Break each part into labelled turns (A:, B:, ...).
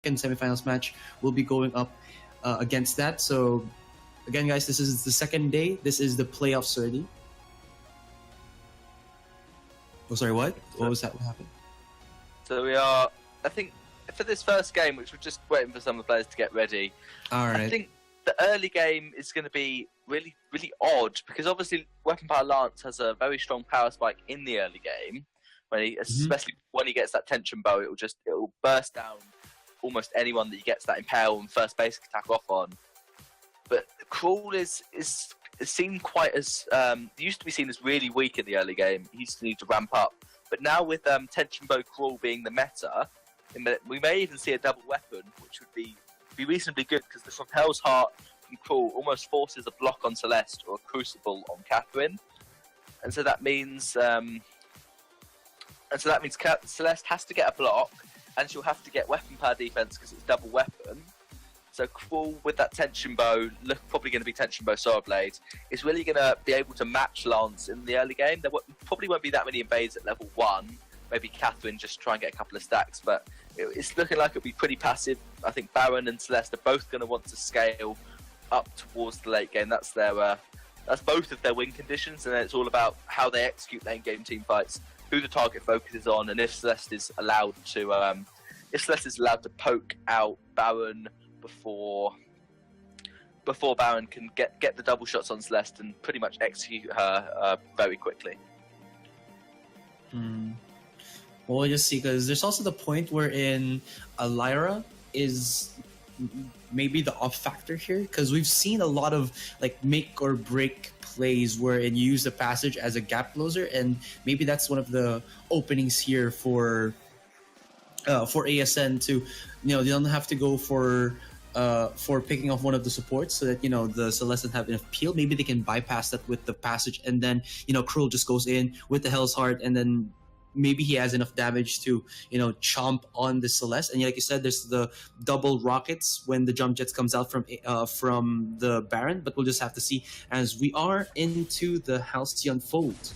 A: second semifinals match will be going up against that. So again, guys, this is the second day. This is the playoffs already. Oh, sorry, what? What was that? What happened?
B: So we are, I think, for this first game, which we're just waiting for some of the players to get ready.
A: All right.
B: I think the early game is going to be really, really odd because obviously Weapon Power Lance has a very strong power spike in the early game. Especially when he gets that tension bow, it will burst down almost anyone that he gets that impale and first basic attack off on. But Crawl is seen quite as used to be seen as really weak in the early game. He used to need to ramp up, but now with tension bow Crawl being the meta, we may even see a double weapon, which would be reasonably good because the from Hell's Heart from Crawl almost forces a block on Celeste or a Crucible on Catherine, and so that means Celeste has to get a block, and she'll have to get weapon power defense because it's double weapon. So Crawl with that tension bow, probably going to be tension bow sword blade, is really going to be able to match Lance in the early game. There probably won't be that many invades at level 1. Maybe Catherine just try and get a couple of stacks, but it's looking like it'll be pretty passive. I think Baron and Celeste are both going to want to scale up towards the late game. That's both of their win conditions, and then it's all about how they execute lane game team fights, who the target focuses on, and if Celeste is allowed to poke out Baron before Baron can get the double shots on Celeste and pretty much execute her very quickly.
A: Well, we'll just see, because there's also the point wherein Lyra is maybe the off factor here, because we've seen a lot of like make or break plays wherein you use the passage as a gap closer, and maybe that's one of the openings here for ASN to, they don't have to go for picking off one of the supports so that, the Celeste have enough peel. Maybe they can bypass that with the passage, and then, Krull just goes in with the Hell's Heart, and then maybe he has enough damage to, chomp on the Celeste. And like you said, there's the double rockets when the jump jets comes out from the Baron, but we'll just have to see as we are into the Halcyon Fold.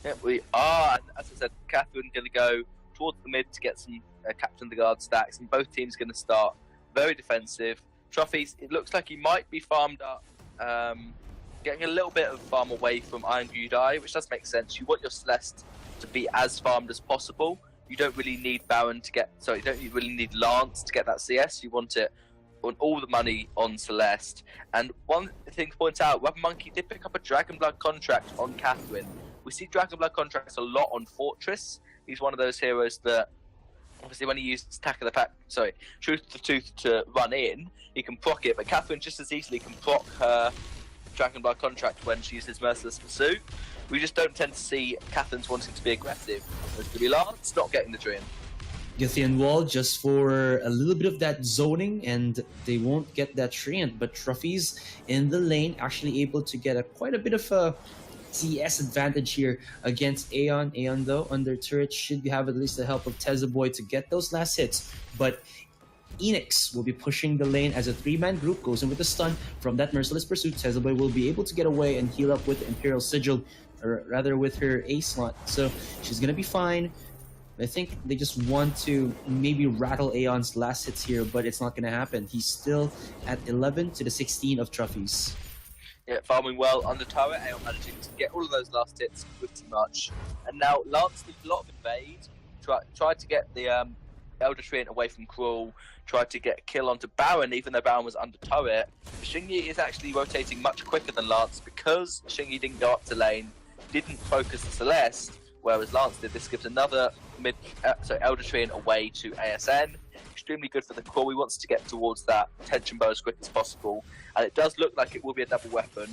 B: Yeah, we are. As I said, Catherine going to go towards the mid to get some Captain of the Guard stacks, and both teams going to start very defensive. Trophies, it looks like he might be farmed up, getting a little bit of farm away from Iron Gudai, which does make sense. You want your Celeste to be as farmed as possible. You don't really need you don't really need Lance to get that CS. You want it on all the money on Celeste. And one thing to point out, Weapon Monkey did pick up a Dragon Blood contract on Catherine. We see Dragon Blood contracts a lot on Fortress. He's one of those heroes that, obviously, when he uses Truth to Tooth to run in, he can proc it, but Catherine just as easily can proc her Dragon Blood contract when she uses Merciless Pursuit. We just don't tend to see Catherine's wanting to be aggressive. There's going to be Lance not getting the Treant.
A: Githian Wall just for a little bit of that zoning, and they won't get that Treant, but Trophies in the lane actually able to get quite a bit of a CS advantage here against Aeon. Aeon, though, under turret should have at least the help of Tezaboy to get those last hits, but Eanix will be pushing the lane as a 3-man group, goes in with a stun from that Merciless Pursuit. Tezaboy will be able to get away and heal up with Imperial Sigil, or rather with her A slot, so she's gonna be fine. I think they just want to maybe rattle Aeon's last hits here, but it's not gonna happen. He's still at 11 to the 16 of Trophies.
B: Yeah, farming well under turret, Aeon managing to get all of those last hits pretty much. And now Lance did a lot of invade, tried to get the Elder Treant away from Cruel, tried to get a kill onto Baron, even though Baron was under turret. Shingi is actually rotating much quicker than Lance because Shingi didn't go up to lane, didn't focus the Celeste, whereas Lance did. This gives another Elder Treant away to ASN. Extremely good for the core. He wants to get towards that tension bow as quick as possible, and it does look like it will be a double weapon.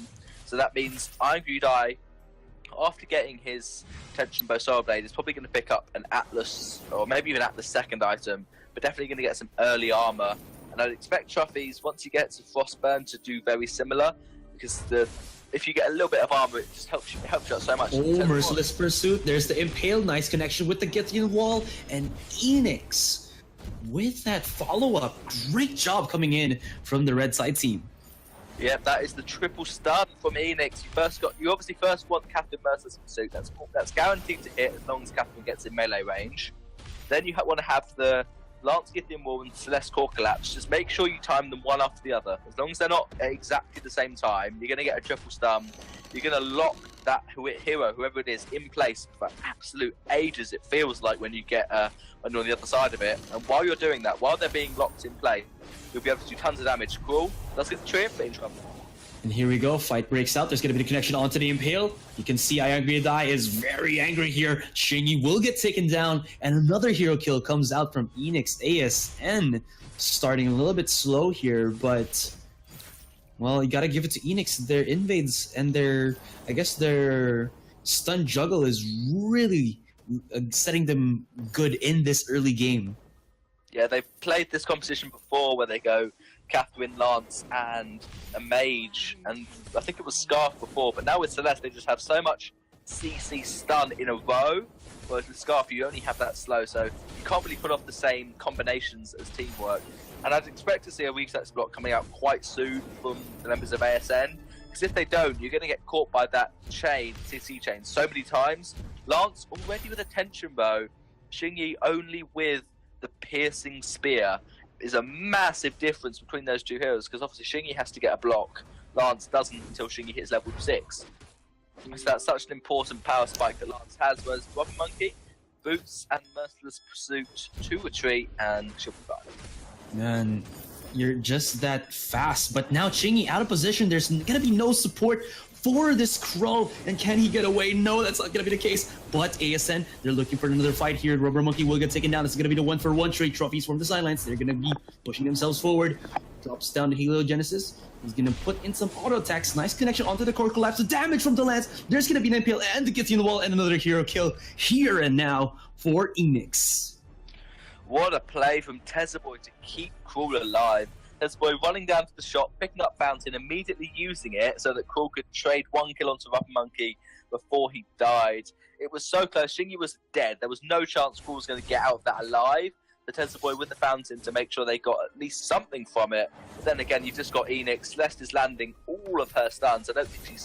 B: So that means Iron Gudai, after getting his tension bow soul blade, is probably going to pick up an Atlas, or maybe even Atlas second item, but definitely going to get some early armor. And I'd expect Trophies, once he gets a Frostburn, to do very similar, because if you get a little bit of armor, it just helps you out so much.
A: Oh, Merciless Pursuit. There's the Impale. Nice connection with the Githian Wall. And Eanix with that follow-up. Great job coming in from the red side team.
B: Yeah, that is the triple stun from Eanix. You obviously first want Catherine Merciless Pursuit. That's guaranteed to hit as long as Catherine gets in melee range. Then you want to have the Lance Githian Wall and Celeste Core Collapse, just make sure you time them one after the other. As long as they're not at exactly the same time, you're going to get a triple stun. You're going to lock that hero, whoever it is, in place for absolute ages, it feels like, when you get when you're on the other side of it. And while you're doing that, while they're being locked in place, you'll be able to do tons of damage. Cruel does get the triumph, but in trouble.
A: And here we go, fight breaks out. There's going to be the connection onto the Impale. You can see Ayangriadai is very angry here. Shingy will get taken down, and another hero kill comes out from Eanix. ASN starting a little bit slow here, but, well, you got to give it to Eanix. Their invades and their stun juggle is really setting them good in this early game.
B: Yeah, they've played this competition before where they go Catherine, Lance, and a mage, and I think it was Scarf before, but now with Celeste they just have so much CC stun in a row, whereas with Scarf you only have that slow, so you can't really put off the same combinations as teamwork. And I'd expect to see a reflex block coming out quite soon from the members of ASN, because if they don't, you're going to get caught by that chain, CC chain, so many times. Lance already with a tension bow, Shingy only with the piercing spear. Is a massive difference between those two heroes, because obviously Shingy has to get a block, Lance doesn't until Shingy hits level 6. So that's such an important power spike that Lance has, whereas Robin Monkey, Boots and Merciless Pursuit to retreat, and she'll be fine.
A: Man, you're just that fast, but now Shingy out of position, there's gonna be no support for this Crow, and can he get away? No, that's not gonna be the case. But ASN, they're looking for another fight here. Rubber Monkey will get taken down. It's gonna be the 1-for-1 trade trophies from the sidelines. They're gonna be pushing themselves forward. Drops down to Heliogenesis. He's gonna put in some auto attacks. Nice connection onto the core collapse. The damage from the lance. There's gonna be an impale and the Githian wall and another hero kill here and now for Eanix.
B: What a play from Tezzaboy to keep Cruel alive. Tezzaboy running down to the shop, picking up Fountain, immediately using it so that Cruel could trade one kill onto Rubber Monkey before he died. It was so close. Shingy was dead. There was no chance Cruel was going to get out of that alive. The Tezzaboy with the Fountain to make sure they got at least something from it. But then again, you've just got Eanix. Celeste is landing all of her stuns. I don't think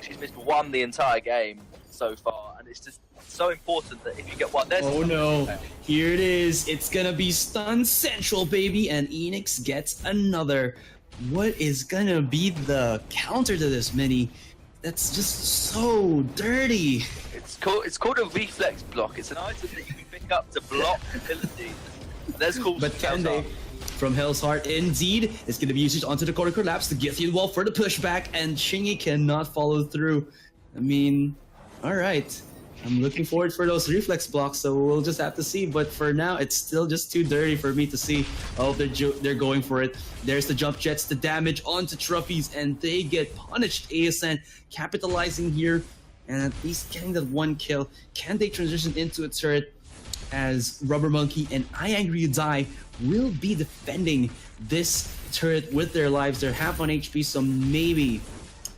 B: she's missed one the entire game so far. And it's just so important that if you get one, there's...
A: Oh no, here it is. It's gonna be stun central, baby, and Eanix gets another. What is gonna be the counter to this, Mini? That's just so dirty.
B: It's called a reflex block. It's an item that you can pick up to block abilities. There's cool.
A: But can they? From Hell's Heart, indeed, it's going to be used onto the corner collapse to Githian wall for the pushback, and Shingy cannot follow through. I mean, all right. I'm looking forward for those reflex blocks, so we'll just have to see. But for now, it's still just too dirty for me to see. Oh, they're going for it. There's the jump jets, the damage onto Trophies, and they get punished. ASN capitalizing here, and at least getting that one kill. Can they transition into a turret? As Rubber Monkey and Ayangriadai will be defending this turret with their lives. They're half on HP, so maybe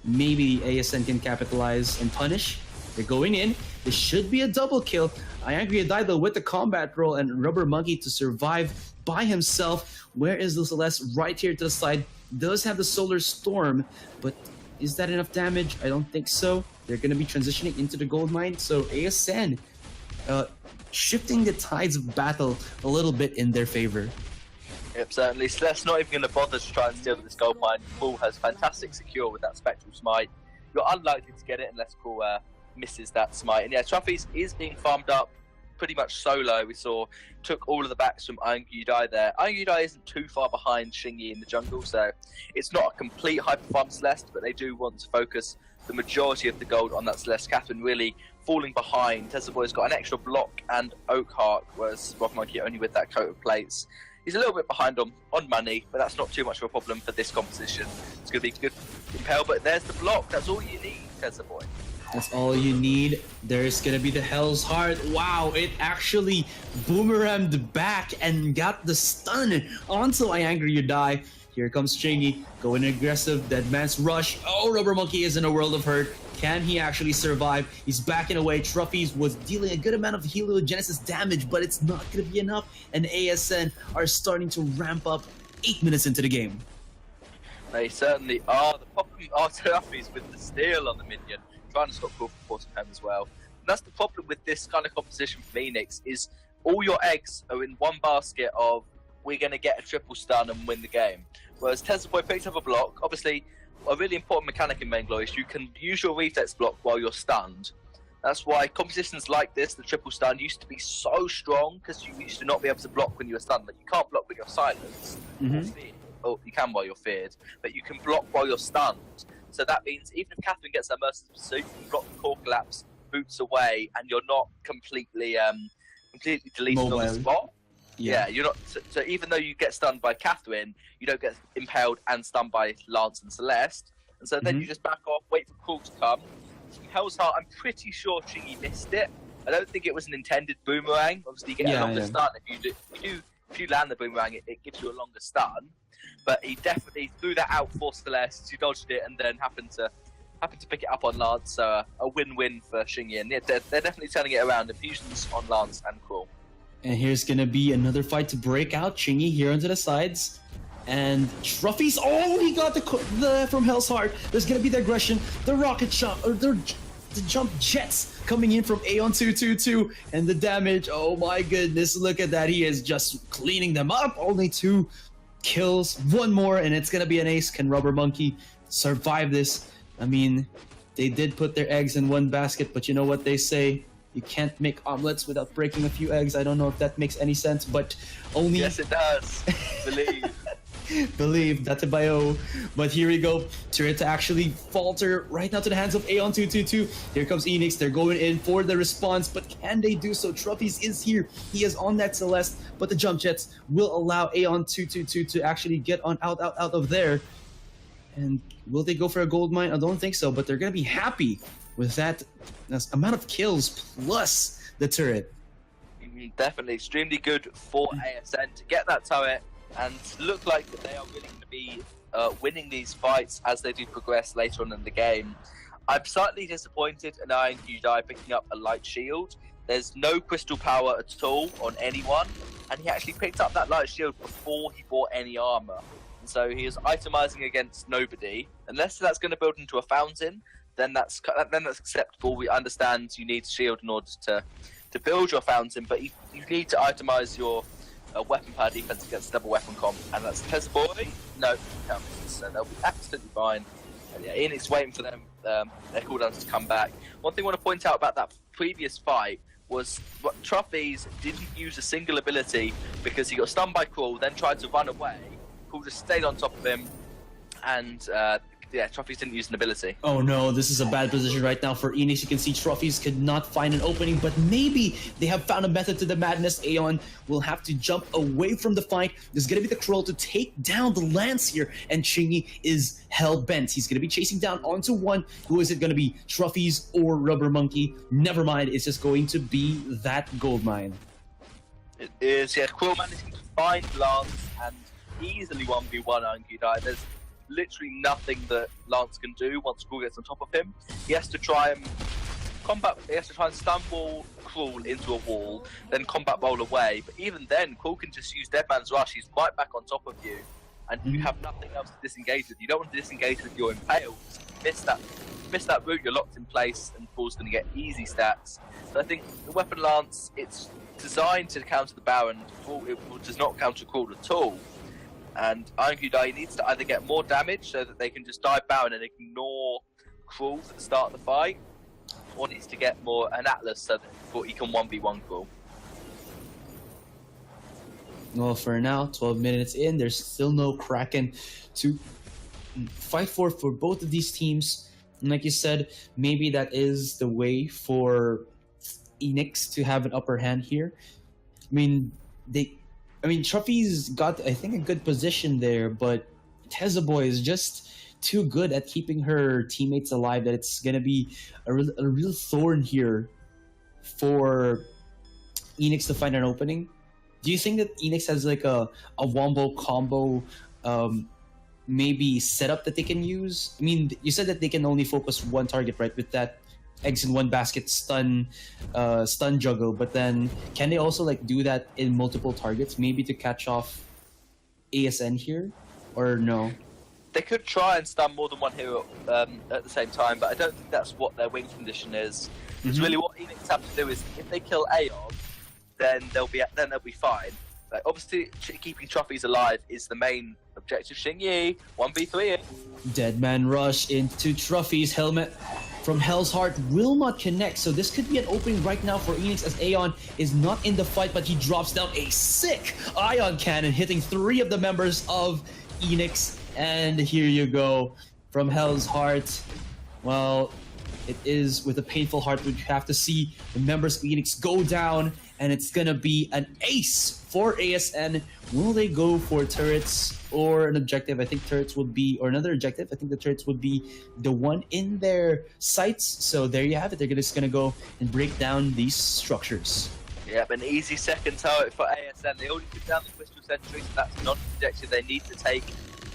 A: ASN can capitalize and punish. They're going in. This should be a double kill. Ayangriadai though with the combat roll, and Rubber Monkey to survive by himself. Where is the Celeste? Right here to the side. Does have the Solar Storm, but is that enough damage? I don't think so. They're going to be transitioning into the gold mine, so ASN shifting the tides of battle a little bit in their favor.
B: Yep, certainly. Celeste's not even going to bother to try and steal this gold mine. Cruel has fantastic secure with that Spectral Smite. You're unlikely to get it unless Cruel misses that smite. And yeah, Trophies is being farmed up pretty much solo. We saw took all of the backs from Ayangriadai there. Ayangriadai isn't too far behind Shingy in the jungle, so it's not a complete hyper farm Celeste, but they do want to focus the majority of the gold on that Celeste. Catherine really falling behind. Tezzaboy's got an extra block and Oak Heart, whereas Rock Monkey only with that coat of plates. He's a little bit behind on money, but that's not too much of a problem for this competition. It's going to be good impale, but there's the block. That's all you need, Tezzaboy.
A: That's all you need. There's gonna be the Hell's Heart. Wow, it actually boomeranged back and got the stun onto Ayangriadai. Here comes Shingy, going aggressive, Dead Man's Rush. Oh, Rubber Monkey is in a world of hurt. Can he actually survive? He's backing away. Trophies was dealing a good amount of Heliogenesis damage, but it's not going to be enough. And ASN are starting to ramp up 8 minutes into the game.
B: They certainly are. The problem are Trophies with the steal on the minion, trying to stop Cruel from forcing home as well. And that's the problem with this kind of composition for Eanix, is all your eggs are in one basket of we're going to get a triple stun and win the game. Whereas Tesla Boy picks up a block. Obviously, a really important mechanic in Vainglory is you can use your reflex block while you're stunned. That's why competitions like this, the triple stun, used to be so strong because you used to not be able to block when you were stunned. Like, you can't block when you're silenced. Oh, you can while you're feared, but you can block while you're stunned. So that means even if Catherine gets her merciless pursuit, you can block the core collapse, boots away, and you're not completely deleted on the spot. Yeah, you're not. So even though you get stunned by Catherine, you don't get impaled and stunned by Lance and Celeste. And so then you just back off, wait for Crawl to come. Hell's Heart, I'm pretty sure Chingy missed it. I don't think it was an intended boomerang. Obviously, you get a longer stun if you land the boomerang. It gives you a longer stun. But he definitely threw that out for Celeste. She dodged it and then happened to pick it up on Lance. So a win-win for Chingy. And they're definitely turning it around. Infusions on Lance and Crawl.
A: And here's gonna be another fight to break out. Chingy here onto the sides. And Truffy's, he got the from Hell's Heart. There's gonna be the aggression, the rocket jump, or the jump jets coming in from Aeon 222, and the damage. Oh my goodness, look at that. He is just cleaning them up. Only 2 kills, 1 more, and it's gonna be an ace. Can Rubber Monkey survive this? I mean, they did put their eggs in one basket, but you know what they say? You can't make omelets without breaking a few eggs. I don't know if that makes any sense, but only...
B: Yes, it does.
A: Believe, that's a bio. But here we go. Turret to actually falter right now to the hands of Aeon 222. Here comes Eanix. They're going in for the response, but can they do so? Truffy's is here. He is on that Celeste, but the jump jets will allow Aeon 222 to actually get on out of there. And will they go for a gold mine? I don't think so, but they're going to be happy with that amount of kills plus the turret.
B: Definitely extremely good for ASN to get that turret and look like that they are really going to be winning these fights as they do progress later on in the game. I'm slightly disappointed in Iron Qdai picking up a light shield. There's no crystal power at all on anyone, and he actually picked up that light shield before he bought any armor. And so he is itemizing against nobody. Unless that's going to build into a fountain, then that's acceptable. We understand you need shield in order to build your fountain, but you need to itemize your weapon power defense against double weapon comp, and that's Tesla Boy. No, so they'll be absolutely fine. And yeah, Eanix waiting for them their cooldowns to come back. One thing I want to point out about that previous fight was Truffy's didn't use a single ability because he got stunned by Crawl, then tried to run away. Crawl just stayed on top of him, and Truffy's didn't use an ability.
A: Oh no, this is a bad position right now for Eanix. You can see Truffy's could not find an opening, but maybe they have found a method to the madness. Aeon will have to jump away from the fight. There's going to be the Kroll to take down the Lance here, and Chingy is hell-bent. He's going to be chasing down onto one. Who is it going to be? Truffy's or Rubber Monkey? Never mind, it's just going to be that gold mine.
B: It is, yeah. Kroll managing to find Lance and easily 1v1 Iron Qdai. There's literally nothing that Lance can do once Crawl gets on top of him. He has to try and stun ball Crawl into a wall, then combat bowl away. But even then, Crawl can just use Dead Man's Rush. He's right back on top of you, and you have nothing else to disengage with. You don't want to disengage with your impaled. Miss that route, you're locked in place, and Crawl's going to get easy stats. So I think the weapon Lance, it's designed to counter the Baron. It does not counter Crawl at all. And Iron Qdai needs to either get more damage so that they can just dive Baron and ignore Crawl at the start of the fight, or needs to get an Atlas so that he can 1v1 Crawl.
A: Well, for now, 12 minutes in, there's still no Kraken to fight for both of these teams. And like you said, maybe that is the way for Eanix to have an upper hand here. Truffy's got, I think, a good position there, but Tesla Boy is just too good at keeping her teammates alive that it's going to be a real thorn here for Eanix to find an opening. Do you think that Eanix has like a wombo combo maybe setup that they can use? I mean, you said that they can only focus one target, right, with that eggs in one basket stun juggle, but then can they also like do that in multiple targets, maybe to catch off ASN here, or no?
B: They could try and stun more than one hero at the same time, but I don't think that's what their win condition is. It's really what Eanix have to do is if they kill Aeon, then they'll be fine. Like, obviously, keeping trophies alive is the main objective. Xingyi 1v3.
A: Deadman Rush into Trophy's helmet from Hell's Heart will not connect, so this could be an opening right now for Eanix as Aeon is not in the fight, but he drops down a sick Ion Cannon, hitting 3 of the members of Eanix. And here you go from Hell's Heart. Well, it is with a painful heart we have to see the members of Eanix go down, and it's gonna be an ace for ASN. Will they go for turrets or an objective? I think turrets would be, or another objective. I think the turrets would be the one in their sights. So there you have it. They're just gonna go and break down these structures.
B: Yep, an easy second target for ASN. They already put down the Crystal Sentry, so that's not an objective they need to take.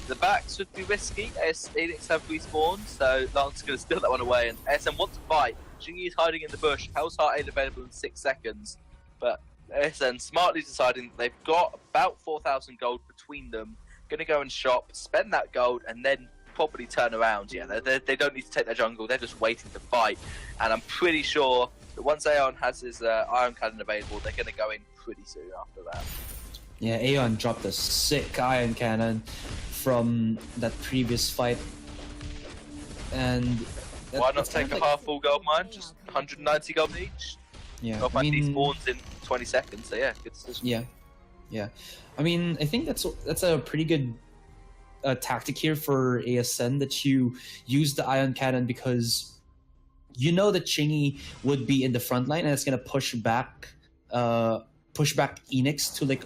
B: The backs would be risky. Eanix have respawned, so Lance is going to steal that one away. And ASN wants to fight. Xingyi is hiding in the bush. Hell's Heart ain't available in 6 seconds. But ASN smartly deciding they've got about 4,000 gold between them. Going to go and shop, spend that gold, and then probably turn around. Yeah, they don't need to take their jungle. They're just waiting to fight. And I'm pretty sure that once Aeon has his Iron Cannon available, they're going to go in pretty soon after that.
A: Yeah, Aeon dropped a sick Iron Cannon from that previous fight. And
B: why not take a half full gold mine? Just 190 gold each.
A: Yeah,
B: I mean, he spawns in 20 seconds, so yeah, good decision.
A: Yeah. I mean, I think that's a pretty good tactic here for ASN, that you use the Ion Cannon because you know that Xingyi would be in the front line, and it's gonna push back Eanix to like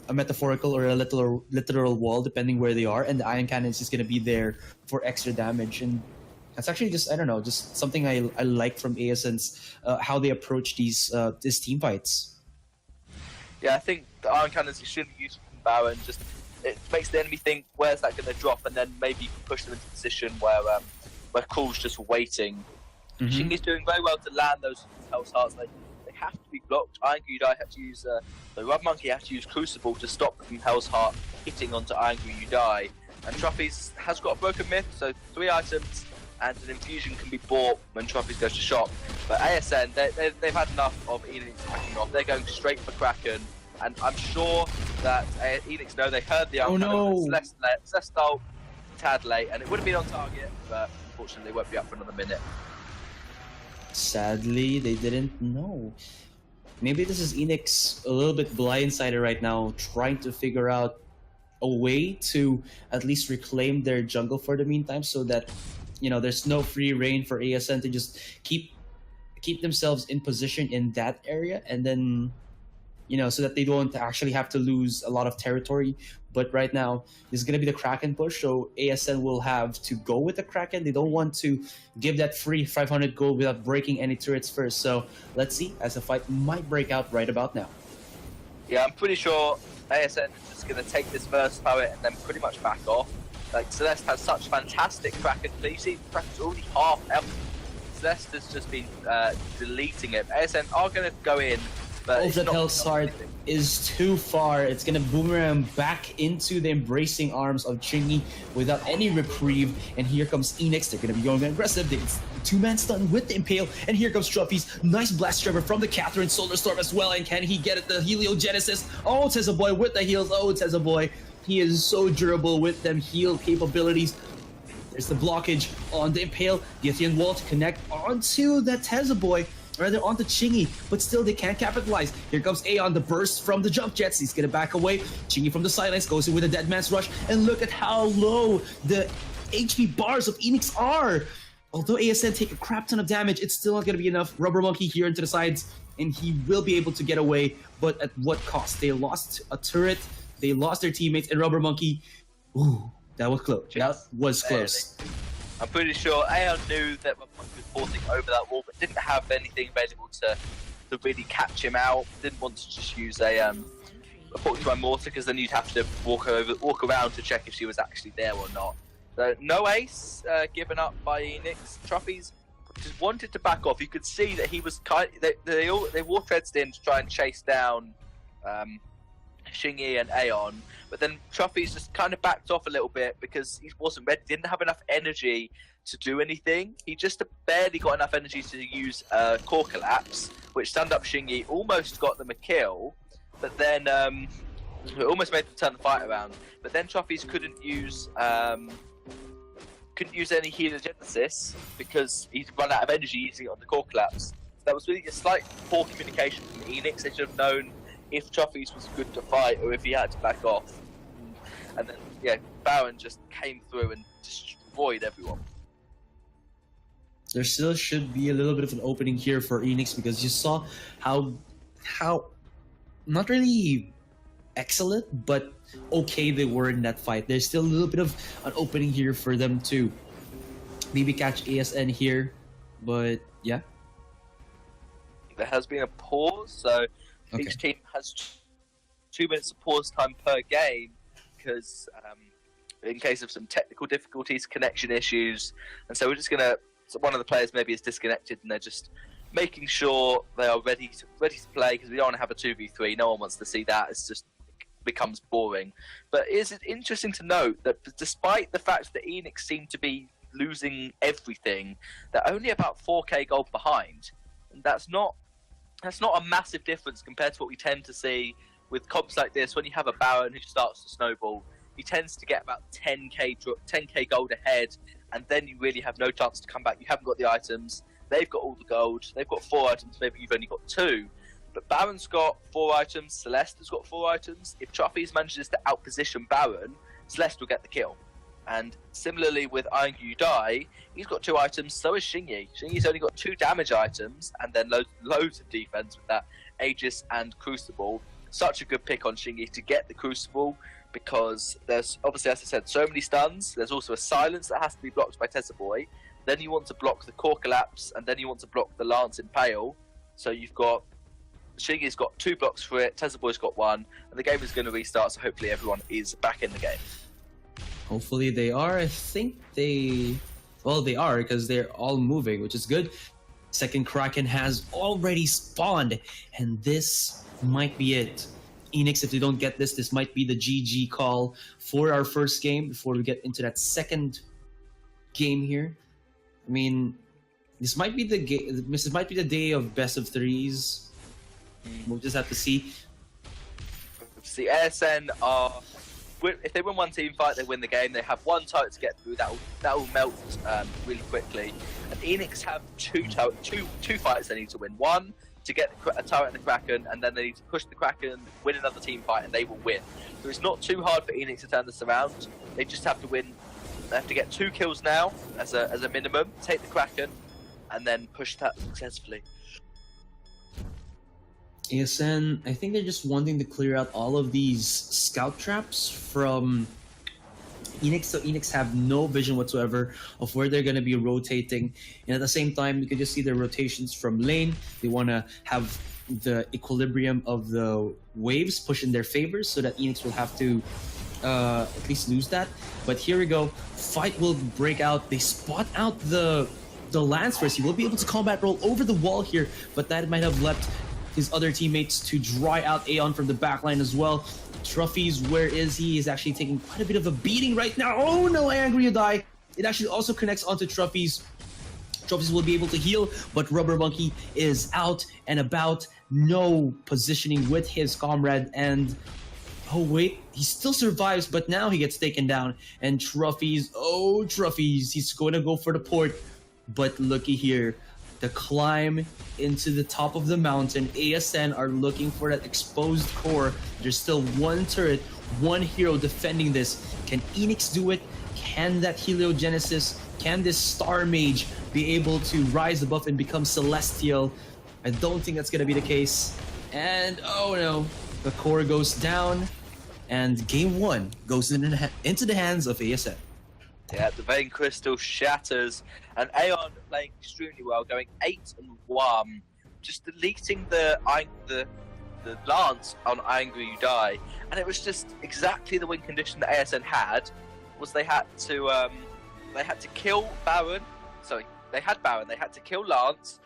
A: a metaphorical or a literal wall, depending where they are, and the Ion Cannon is just gonna be there for extra damage. And that's actually just, I don't know, just something I like from ASN's how they approach these team fights.
B: Yeah, I think the Iron Cannon is extremely useful from Baron. Just it makes the enemy think, where's that going to drop, and then maybe you can push them into a position where Cool's just waiting.
A: Mm-hmm.
B: Xingyi's doing very well to land those Hell's Hearts. They have to be blocked. Iron Yudai had to use the Rub Monkey had to use Crucible to stop from Hell's Heart hitting onto Iron Yudai. And Trophies has got a broken myth, so 3 items and an infusion can be bought when Trophies goes to shop. But ASN, they've had enough of Eanix backing off. They're going straight for Kraken, and I'm sure that Eanix know they heard the
A: Iron Cannon.
B: Celeste ult tad late, and it would have been on target, but unfortunately they won't be up for another minute.
A: Sadly, they didn't know. Maybe this is Eanix a little bit blindsided right now, trying to figure out a way to at least reclaim their jungle for the meantime, so that, you know, there's no free reign for ASN to just keep themselves in position in that area, and then, you know, so that they don't actually have to lose a lot of territory. But right now, this is going to be the Kraken push, so ASN will have to go with the Kraken. They don't want to give that free 500 gold without breaking any turrets first. So let's see, as the fight might break out right about now. Yeah,
B: I'm pretty sure ASN is just going to take this first turret and then pretty much back off. Like, Celeste has such fantastic Kraken. So you see, Kraken's already half health. Celeste has just been deleting it. ASN are going to go in, but
A: that Hell's Heart is too far. It's going to boomerang back into the embracing arms of Xingyi without any reprieve. And here comes Eanix. They're going to be going aggressive. It's 2-man stun with the Impale. And here comes Trophies. Nice blast driver from the Catherine Solar Storm as well. And can he get it? The Heliogenesis. Oh, Tezaboy with the heals. Oh, Tezaboy. He is so durable with them heal capabilities. There's the blockage on the Impale. The Athenian wall to connect onto the Tezaboy. Rather onto Xingyi, but still they can't capitalize. Here comes Aeon, the burst from the jump jets. He's gonna back away. Xingyi from the sidelines goes in with a dead man's rush, and look at how low the HP bars of Eanix are. Although ASN take a crap ton of damage, it's still not gonna be enough. Rubber Monkey here into the sides, and he will be able to get away, but at what cost? They lost a turret, they lost their teammates, and Rubber Monkey, ooh, that was close. That was close.
B: I'm pretty sure Aeon knew that Rubber Monkey was porting over that wall, but didn't have anything available to really catch him out. Didn't want to just use a Porcupine Mortar, because then you'd have to walk around to check if she was actually there or not. So no ace given up by Eanix. Trophies just wanted to back off. You could see that he was they war threads in to try and chase down Shingy and Aeon, but then Truffy's just kind of backed off a little bit because he wasn't ready, didn't have enough energy to do anything. He just barely got enough energy to use Core Collapse, which stand up Shingy almost got them a kill, but then it almost made them turn the fight around. But then Truffy's couldn't use any heliogenesis because he'd run out of energy using it on the Core Collapse. So that was really a slight poor communication from Eanix. They should have known if Truffy's was good to fight or if he had to back off. And then, yeah, Baron just came through and destroyed everyone.
A: There still should be a little bit of an opening here for Eanix because you saw how not really excellent, but okay they were in that fight. There's still a little bit of an opening here for them to maybe catch ASN here, but yeah.
B: There has been a pause, so each team has 2 minutes of pause time per game because in case of some technical difficulties, connection issues, and so we're just gonna. So one of the players maybe is disconnected, and they're just making sure they are ready to play because we don't want to have a 2v3. No one wants to see that. It's just becomes boring. But is it interesting to note that despite the fact that Eanix seem to be losing everything, they're only about 4k gold behind, and that's not a massive difference compared to what we tend to see with comps like this. When you have a Baron who starts to snowball, he tends to get about 10k gold ahead, and then you really have no chance to come back. You haven't got the items. They've got all the gold. They've got 4 items. Maybe you've only got 2. But Baron's got 4 items. Celeste has got 4 items. If Truffy's manages to outposition Baron, Celeste will get the kill. And similarly with Iron You Die, he's got 2 items. So has Shingy. Shingy's only got 2 damage items and then loads of defense with that Aegis and Crucible. Such a good pick on Shingy to get the Crucible, because there's obviously, as I said, so many stuns. There's also a silence that has to be blocked by Tessa Boy. Then you want to block the Core Collapse, and then you want to block the Lance Impale. So you've got Shingy's got 2 blocks for it, Tessa Boy's got 1, and the game is going to restart. So hopefully everyone is back in the game.
A: Hopefully they are. I think they are because they're all moving, which is good. Second Kraken has already spawned, and this might be it. Eanix, if they don't get this might be the GG call for our first game before we get into that second game here. I mean, this might be the game. This might be the day of best of 3s. We'll just have to see.
B: See, ASN are, if they win one team fight, they win the game. They have 1 turret to get through. That will melt really quickly. And Eanix have 2 fights they need to win. 1 to get a turret and the Kraken, and then they need to push the Kraken, win another team fight, and they will win. So it's not too hard for Eanix to turn this around. They just have to win. They have to get 2 kills now as a minimum, take the Kraken, and then push that successfully.
A: ASN, I think they're just wanting to clear out all of these scout traps from Eanix, so Eanix have no vision whatsoever of where they're going to be rotating, and at the same time you can just see the rotations from lane. They want to have the equilibrium of the waves push in their favor so that Eanix will have to at least lose that. But here we go, fight will break out. They spot out the Lance first. He will be able to combat roll over the wall here, but that might have left his other teammates to dry out Aeon from the backline as well. Truffy's, where is he? He's actually taking quite a bit of a beating right now. Oh no, Angry You Die. It actually also connects onto Truffy's. Truffy's will be able to heal, but Rubber Monkey is out and about. No positioning with his comrade, and oh wait, he still survives, but now he gets taken down. And Truffy's, he's going to go for the port. But looky here, the climb into the top of the mountain. ASN are looking for that exposed core. There's still 1 turret, 1 hero defending this. Can Eanix do it? Can that heliogenesis, can this Star Mage be able to rise above and become celestial? I don't think that's going to be the case. And oh no, the core goes down, and game 1 goes into the hands of ASN.
B: Yeah, the Vein Crystal shatters, and Aeon playing extremely well, going 8-1, just deleting the Lance on Angry You Die, and it was just exactly the win condition that ASN had. Was they had to kill Baron. Sorry, they had Baron. They had to kill Lance,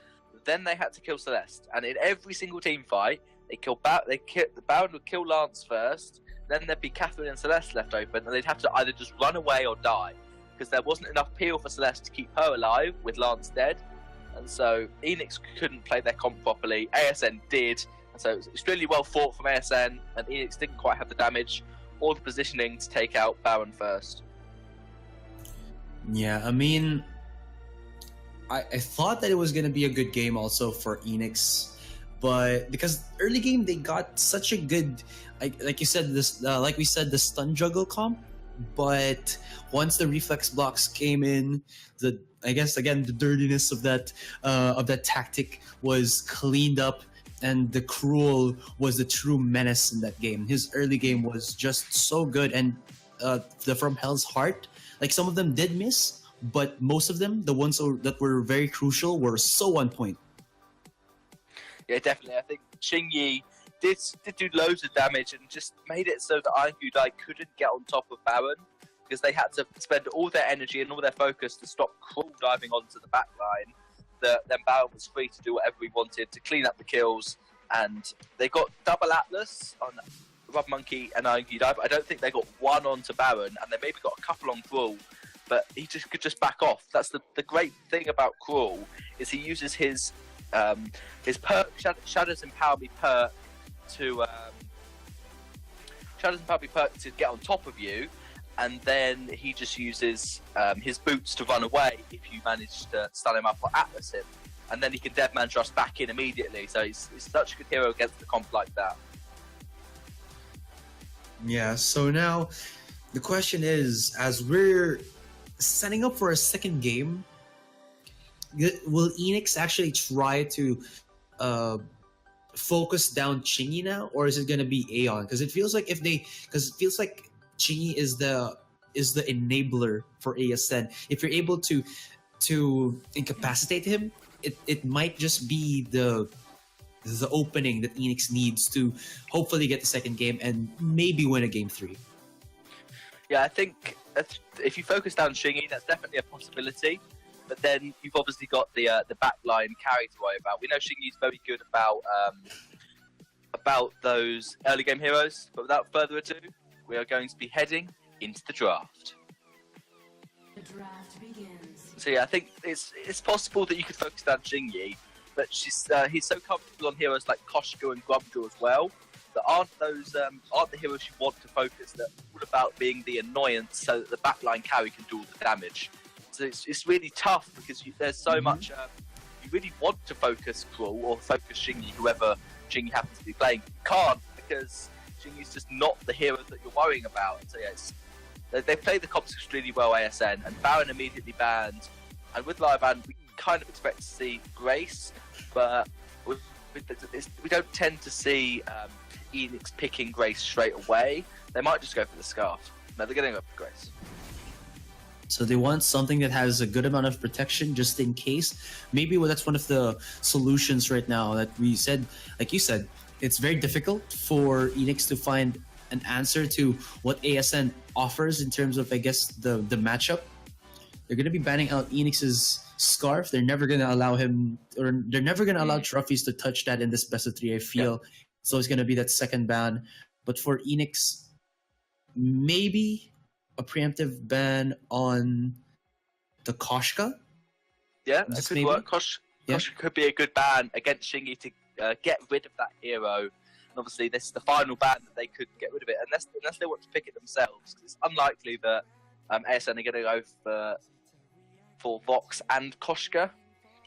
B: then they had to kill Celeste, and in every single team fight, The Baron would kill Lance first, then there'd be Catherine and Celeste left open, and they'd have to either just run away or die, because there wasn't enough peel for Celeste to keep her alive with Lance dead, and so Eanix couldn't play their comp properly. ASN did, and so it was extremely well fought from ASN, and Eanix didn't quite have the damage or the positioning to take out Baron first.
A: Yeah, I mean, I thought that it was going to be a good game also for Eanix, but because early game they got such a good, like you said, like we said, the stun juggle comp, but once the reflex blocks came in, I guess again the dirtiness of that tactic was cleaned up, and the Cruel was the true menace in that game. His early game was just so good, and the From Hell's Heart, like some of them did miss, but most of them, the ones that were very crucial, were so on point.
B: Yeah, definitely. I think Xingyi did do loads of damage and just made it so that Iron Gudai couldn't get on top of Baron, because they had to spend all their energy and all their focus to stop Cruel diving onto the back line. Then Baron was free to do whatever he wanted to clean up the kills, and they got double Atlas on Rub Monkey and Iron Gudai, but I don't think they got one onto Baron, and they maybe got a couple on Cruel, but he could just back off. That's the great thing about Cruel, is he uses his perk, Shadows Empower Me perk to get on top of you, and then he just uses his boots to run away if you manage to stun him up or Atlas him, and then he can Deadman Trust back in immediately. So he's such a good hero against the comp like that.
A: Yeah, so now the question is, as we're setting up for a second game, will Eanix actually try to focus down Chingy now, or is it going to be Aeon? Because it feels like Chingy is the enabler for ASN. If you're able to incapacitate him, it might just be the opening that Eanix needs to hopefully get the second game and maybe win a game 3.
B: Yeah, I think if you focus down Xingyi, that's definitely a possibility. But then you've obviously got the backline carry to worry about. We know Xingyi's very good about those early game heroes. But without further ado, we are going to be heading into the draft.
C: The draft begins.
B: So yeah, I think it's possible that you could focus down Xingyi, but he's so comfortable on heroes like Koshka and Grubjaw as well, that aren't the heroes you want to focus. They're all about being the annoyance so that the backline carry can do all the damage. So it's really tough because there's so much. You really want to focus Cruel or focus Xingyi, whoever Xingyi happens to be playing. You can't, because Xingyi's just not the hero that you're worrying about. So yeah, they play the comps extremely well, ASN, and Baron immediately banned. And with Liveban, we kind of expect to see Grace, but we don't tend to see Eanix picking Grace straight away. They might just go for the Scarf. No, they're going to go for Grace.
A: So they want something that has a good amount of protection just in case. Maybe that's one of the solutions right now that we said, like you said, it's very difficult for Eanix to find an answer to what ASN offers in terms of, I guess, the matchup. They're going to be banning out Eanix's Scarf. They're never going to allow him, or they're never going to allow Trophies to touch that in this best of 3, I feel. Yeah. So it's going to be that second ban. But for Eanix, maybe a preemptive ban on the Koshka.
B: Yeah, that could work. Koshka could be a good ban against Xingyi to get rid of that hero. And obviously, this is the final ban that they could get rid of it, unless they want to pick it themselves. It's unlikely that ASN are going to go for Vox and Koshka.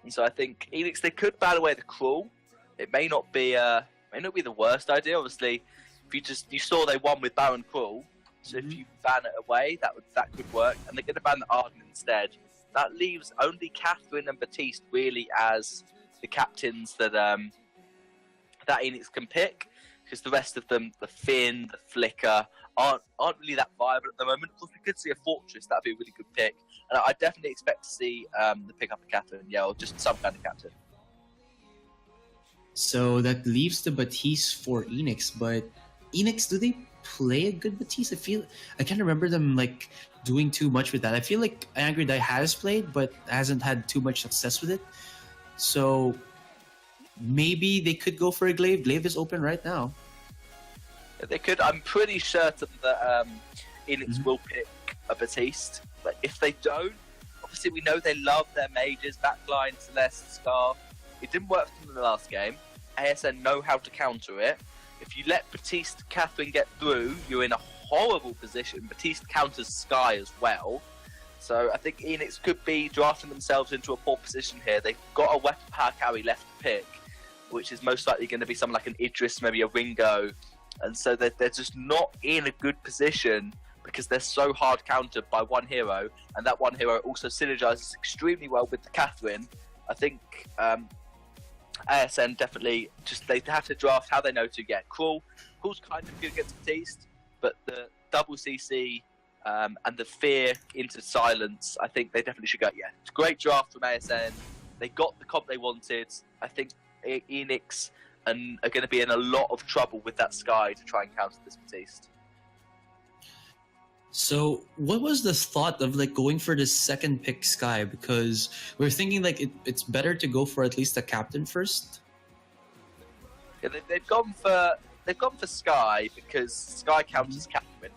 B: And so I think Eanix, they could ban away the Cruel. It may not be the worst idea. Obviously, if you saw they won with Baron Cruel. So if you ban it away, that could work. And they're going to ban the Arden instead. That leaves only Catherine and Baptiste really as the captains that Eanix can pick, because the rest of them, the Finn, the Flicker, aren't really that viable at the moment. Of course, we could see a Fortress. That'd be a really good pick. And I definitely expect to see the pick up of Catherine, or just some kind of captain.
A: So that leaves the Baptiste for Eanix, but Eanix, do they play a good Baptiste? I can't remember them like doing too much with that. I feel like Angry Die has played, but hasn't had too much success with it. So maybe they could go for a Glaive. Glaive is open right now.
B: Yeah, they could. I'm pretty certain that Eanix will pick a Batiste. But if they don't, obviously we know they love their mages, backline, Celeste, Scarf. It didn't work for them in the last game. ASN know how to counter it. If you let Batiste Catherine get through, you're in a horrible position. Batiste counters Sky as well. So I think Eanix could be drafting themselves into a poor position here. They've got a weapon power carry left to pick, which is most likely going to be someone like an Idris, maybe a Ringo. And so they're just not in a good position because they're so hard countered by one hero. And that one hero also synergizes extremely well with the Catherine. I think ASN definitely they have to draft how they know to get Cruel's kind of good against Batiste, but the double CC and the fear into silence, I think they definitely should go. Yeah, it's a great draft from ASN. They got the comp they wanted. I think Eanix are going to be in a lot of trouble with that Sky to try and counter this Batiste.
A: So, what was the thought of like going for the second pick Sky? Because we're thinking like it's better to go for at least a captain first.
B: Yeah, they've gone for Sky because Sky counts as Catherine.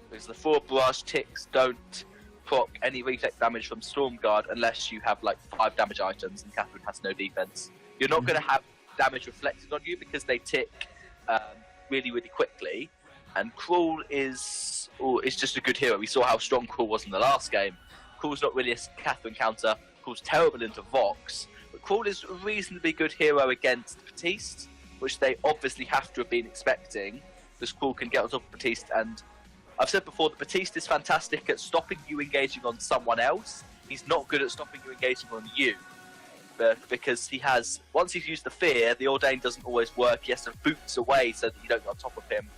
B: Because the 4 barrage ticks don't proc any reflex damage from Stormguard unless you have like 5 damage items, and Catherine has no defense. You're not going to have damage reflected on you because they tick really, really quickly. And Cruel is just a good hero. We saw how strong Cruel was in the last game. Cruel's not really a Catherine counter. Cruel's terrible into Vox. But Cruel is a reasonably good hero against Batiste, which they obviously have to have been expecting, because Cruel can get on top of Batiste. And I've said before, the Batiste is fantastic at stopping you engaging on someone else. He's not good at stopping you engaging on you. Because he has, once he's used the fear, the Ordain doesn't always work. He has to boots away so that you don't get on top of him.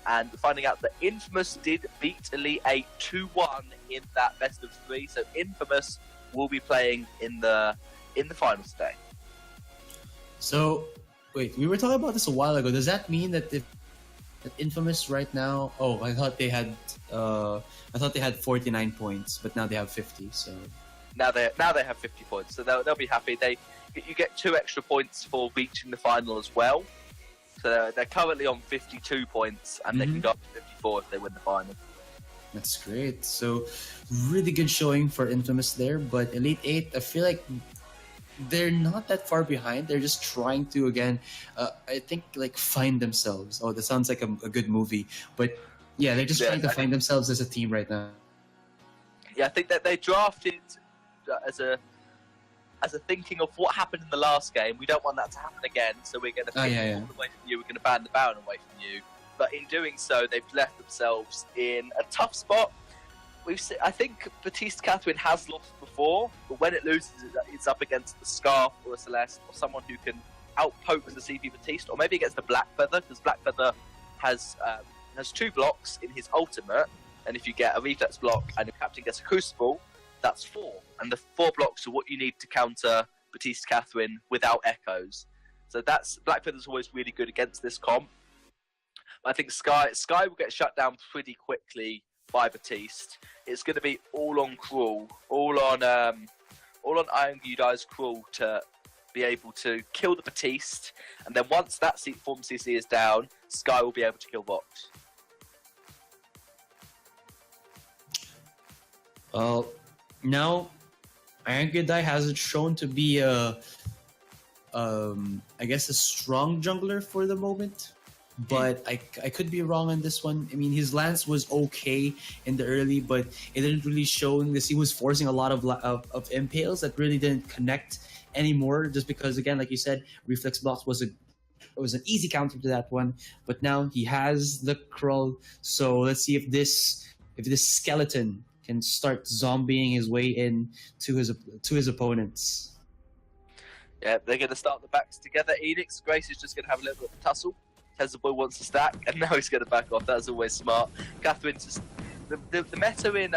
B: And finding out that Infamous did beat Elite 8 2-1 in that best of 3, so Infamous will be playing in the finals today.
A: So, wait, we were talking about this a while ago. Does that mean that that Infamous right now? Oh, I thought they had 49 points, but now they have 50. So
B: now they have 50 points, so they'll be happy. You get 2 extra points for reaching the final as well. So they're currently on 52 points, and they can go up to 54 if they win the final.
A: That's great. So, really good showing for Infamous there. But Elite 8, I feel like they're not that far behind. They're just trying to, again, I think, like, find themselves. Oh, that sounds like a good movie. But, yeah, they're just trying to find themselves as a team right now.
B: Yeah, I think that they drafted as a thinking of what happened in the last game. We don't want that to happen again, so we're going to all the way from you. We're going to ban the Baron away from you. But in doing so, they've left themselves in a tough spot. I think Batiste Catherine has lost before, but when it loses, it's up against the Scarf or a Celeste or someone who can outpoke the CP Batiste, or maybe against the Blackfeather, because Blackfeather has 2 blocks in his ultimate, and if you get a reflex block and your captain gets a Crucible, that's 4. And the 4 blocks are what you need to counter Batiste Catherine without echoes. So Blackfeather's always really good against this comp. I think Sky will get shut down pretty quickly by Batiste. It's going to be all on Cruel, all on Iron Gudai's Cruel to be able to kill the Batiste, and then once that form CC is down, Sky will be able to kill Vox.
A: Well, now Iron Gudai hasn't shown to be I guess a strong jungler for the moment. But I could be wrong on this one. I mean, his lance was okay in the early, but it didn't really show this. He was forcing a lot of impales that really didn't connect anymore. Just because, again, like you said, reflex blocks was an easy counter to that one. But now he has the crawl. So let's see if this skeleton can start zombieing his way in to his opponents.
B: Yeah, they're going to start the backs together. Eanix, Grace is just going to have a little bit of tussle. Hezbollah wants to stack, and now he's going to back off. That's always smart. Catherine's just... The meta in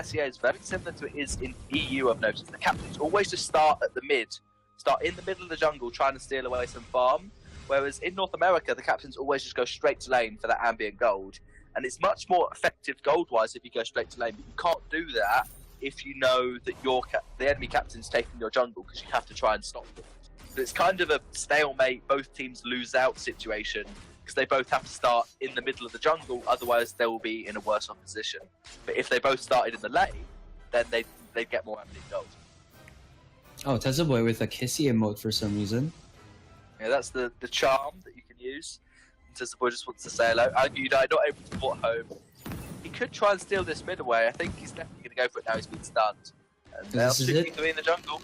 B: SEA is very similar to it is in EU, I've noticed. The captains always just start at the mid. Start in the middle of the jungle trying to steal away some farm. Whereas in North America, the captains always just go straight to lane for that ambient gold. And it's much more effective gold-wise if you go straight to lane. But you can't do that if you know that the enemy captain's taking your jungle, because you have to try and stop them. So it's kind of a stalemate, both teams lose out situation, because they both have to start in the middle of the jungle, otherwise they will be in a worse off position. But if they both started in the lane, then they'd get more ambient gold.
A: Oh, Tezaboy with a kissy emote for some reason.
B: Yeah, that's the charm that you can use. Tezaboy just wants to say hello. Argued not able to port home. He could try and steal this mid away. I think he's definitely going to go for it now. He's been stunned. And
A: This is it.
B: 2v3 in the jungle.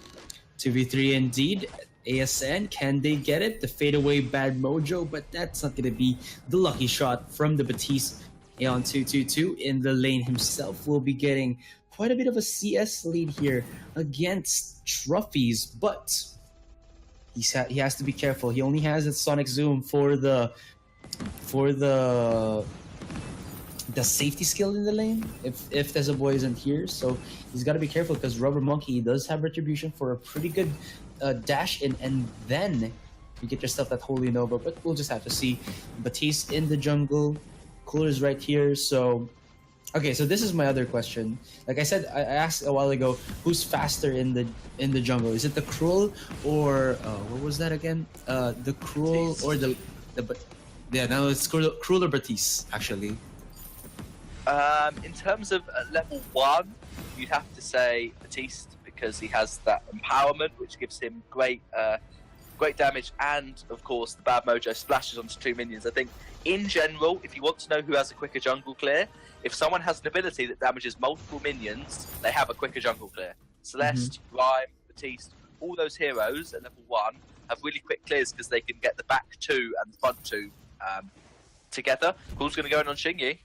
A: 2v3 indeed. ASN, can they get it? The fadeaway bad mojo, but that's not going to be the lucky shot from the Batiste. Aeon 222 in the lane himself will be getting quite a bit of a CS lead here against Trophies, but he has to be careful. He only has a Sonic Zoom for the safety skill in the lane if Tezaboy isn't here, so he's got to be careful because Rubber Monkey does have retribution for a pretty good dash in, and then you get yourself that Holy Nova, but we'll just have to see. Batiste in the jungle, Cooler's right here, so okay, so this is my other question. Like I said, I asked a while ago, who's faster in the jungle? Is it the Cruel or what was that again? The Cruel
B: Batiste.
A: or the yeah, no, it's Cruel or Batiste actually.
B: In terms of level 1, you'd have to say Batiste, because he has that empowerment, which gives him great damage, and of course the bad mojo splashes onto 2 minions. I think in general, if you want to know who has a quicker jungle clear, if someone has an ability that damages multiple minions, they have a quicker jungle clear. Celeste, Rhyme, Batiste, all those heroes at level 1 have really quick clears because they can get the back 2 and the front 2 together. Who's going to go in on Shingy?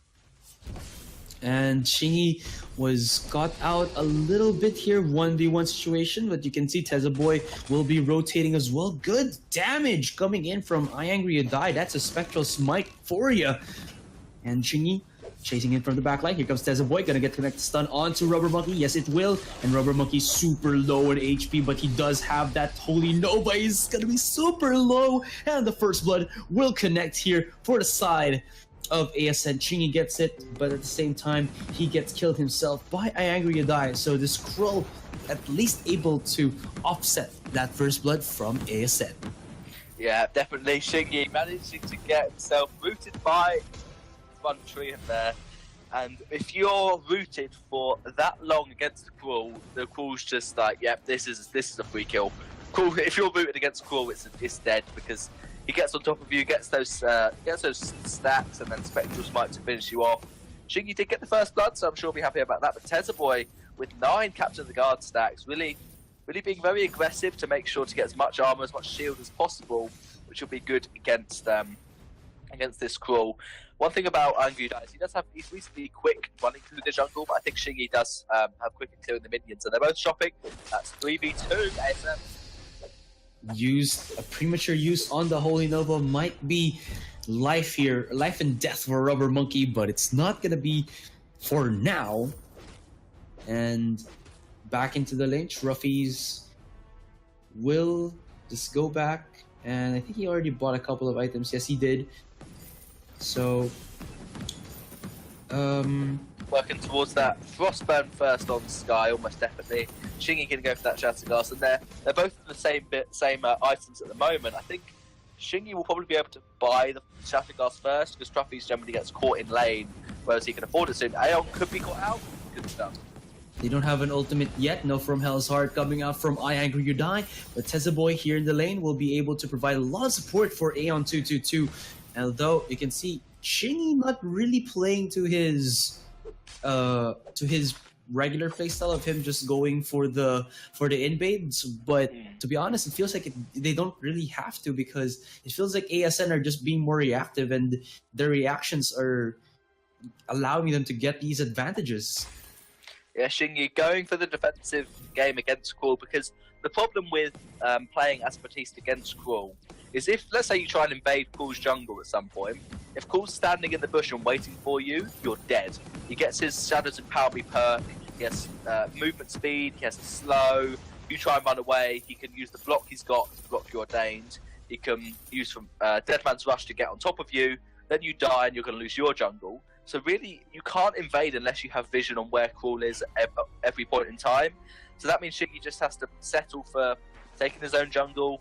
A: And Shingy was caught out a little bit here, 1v1 situation, but you can see Tezaboy will be rotating as well. Good damage coming in from I Angry You Die. That's a Spectral Smite for you. And Shingy chasing in from the back line. Here comes Tezaboy, gonna get connected stun onto Rubber Monkey. Yes, it will. And Rubber Monkey's super low in HP, but he does have that Holy Nova. He's gonna be super low. And the first blood will connect here for the side of ASN. Chingy gets it, but at the same time, he gets killed himself by I Angry You Die. So this Crow at least able to offset that first blood from ASN.
B: Yeah, definitely. Shingy managing to get himself rooted by one tree in there. And if you're rooted for that long against the Crawl's just like, yep, this is a free kill. Crawl, if you're rooted against Crawl, it's dead, because he gets on top of you, gets those stacks, and then Spectral Smite to finish you off. Shingy did get the first blood, so I'm sure he'll be happy about that. But Tezaboy with 9 Captain of the Guard stacks, really being very aggressive to make sure to get as much armor, as much shield as possible, which will be good against this Crawl. One thing about Angry Dice, he's reasonably quick running through the jungle, but I think Shingy does have quick and clearing the minions, and they're both shopping. That's 3v2 ASN.
A: A premature use on the Holy Nova might be life and death for Rubber Monkey, but it's not gonna be for now. And back into the lane, Trophies will just go back, and I think he already bought a couple of items. Yes, he did. So
B: working towards that Frostburn first on Sky, almost definitely. Shingy can go for that Shatterglass, and they're both the same items at the moment. I think Shingy will probably be able to buy the Shatterglass first, because Trophies generally gets caught in lane, whereas he can afford it soon. Aeon could be caught out. Good stuff.
A: they don't have an ultimate yet. No From Hell's Heart coming out from I Angry You Die, but Tezaboy here in the lane will be able to provide a lot of support for Aeon 222. Although you can see Shingy not really playing to his regular playstyle of him just going for the invades, but to be honest, it feels like they don't really have to, because it feels like ASN are just being more reactive, and their reactions are allowing them to get these advantages.
B: Yeah, Shingy going for the defensive game against Crawl, because the problem with playing as Batiste against Crawl is if, let's say, you try and invade Crawl's jungle at some point, if Crawl's standing in the bush and waiting for you, you're dead. He gets his Shadows and Power Me perk, he has movement speed, he has a slow. You try and run away, he can use the block he's got to block your ordained. He can use from Dead Man's Rush to get on top of you, then you die and you're going to lose your jungle. So really, you can't invade unless you have vision on where Crawl is at every point in time. So that means Shingy just has to settle for taking his own jungle,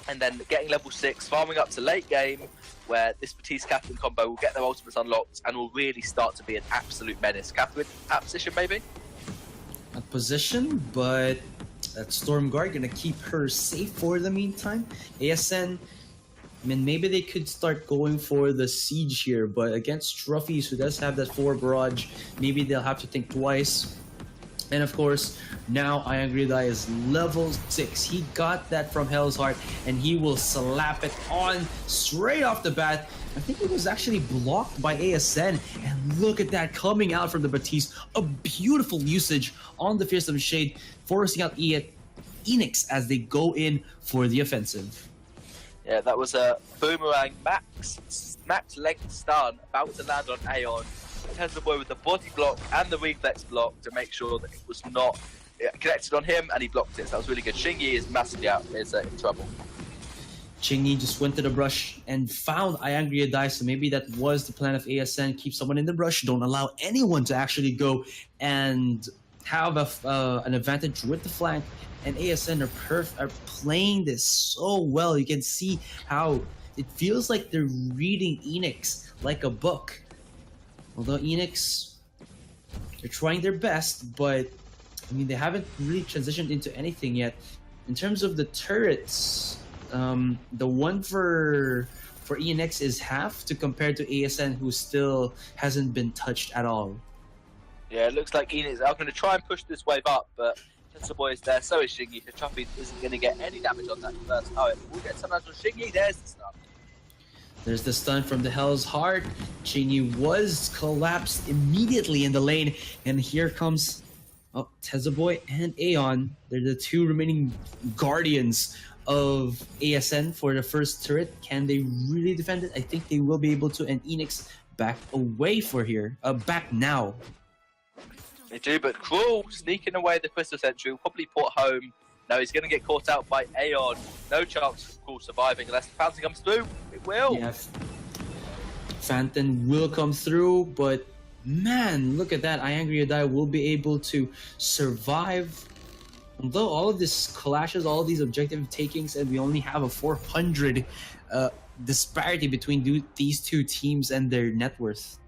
B: and then getting level 6, farming up to late game, where this Batiste Catherine combo will get their ultimates unlocked and will really start to be an absolute menace. Catherine, at position maybe?
A: At position, but that Stormguard gonna keep her safe for the meantime. ASN, I mean, maybe they could start going for the siege here, but against Trophies, who does have that 4 barrage, maybe they'll have to think twice. And of course, now Iron Gridai is level 6. He got that from Hell's Heart, and he will slap it on straight off the bat. I think it was actually blocked by ASN, and look at that coming out from the Batiste. A beautiful usage on the Fearsome Shade, forcing out Eanix as they go in for the offensive.
B: Yeah, that was a boomerang max length stun about to land on Aeon. Tesla Boy with the body block and the reflex block to make sure that it was not connected on him, and he blocked it. So that was really good. Shingy is massively out, is in trouble.
A: Chingy just went to the brush and found Iangria Die, so maybe that was the plan of ASN. Keep someone in the brush, don't allow anyone to actually go and have an advantage with the flank. And ASN are playing this so well. You can see how it feels like they're reading Eanix like a book. Although Eanix, they're trying their best, but I mean, they haven't really transitioned into anything yet. In terms of the turrets, the one for Eanix is half to compare to ASN, who still hasn't been touched at all.
B: Yeah, it looks like Eanix are going to try and push this wave up, but Tensor Boy is there, so is Shingy. The Chuffy isn't going to get any damage on that first. Oh, we'll get some damage on Shingy. There's the stun.
A: There's the stun from the Hell's Heart. Chingy was collapsed immediately in the lane, and here comes Tezaboy and Aeon. They're the 2 remaining guardians of ASN for the first turret. Can they really defend it? I think they will be able to, and Eanix back away for here. Back now.
B: They do, but Cruel sneaking away the Crystal Sentry will probably port home. No, he's going to get caught out by Aeon. No chance of Cruel surviving unless the Fountain comes through. It will.
A: Yeah, Phantom will come through, but man, look at that. Iangria Die will be able to survive. Although all of this clashes, all of these objective takings, and we only have a 400 disparity between these 2 teams and their net worth.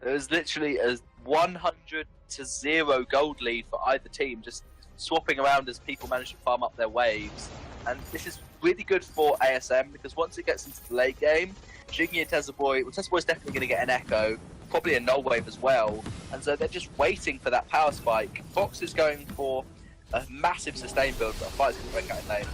B: It was literally a 100-0 gold lead for either team, just swapping around as people manage to farm up their waves. And this is really good for ASM, because once it gets into the late game, Shingy and Tezaboy, well, Tezaboy's definitely going to get an Echo, probably a null wave as well, and so they're just waiting for that power spike. Fox is going for a massive sustain build, but a fight's going to break out in lane.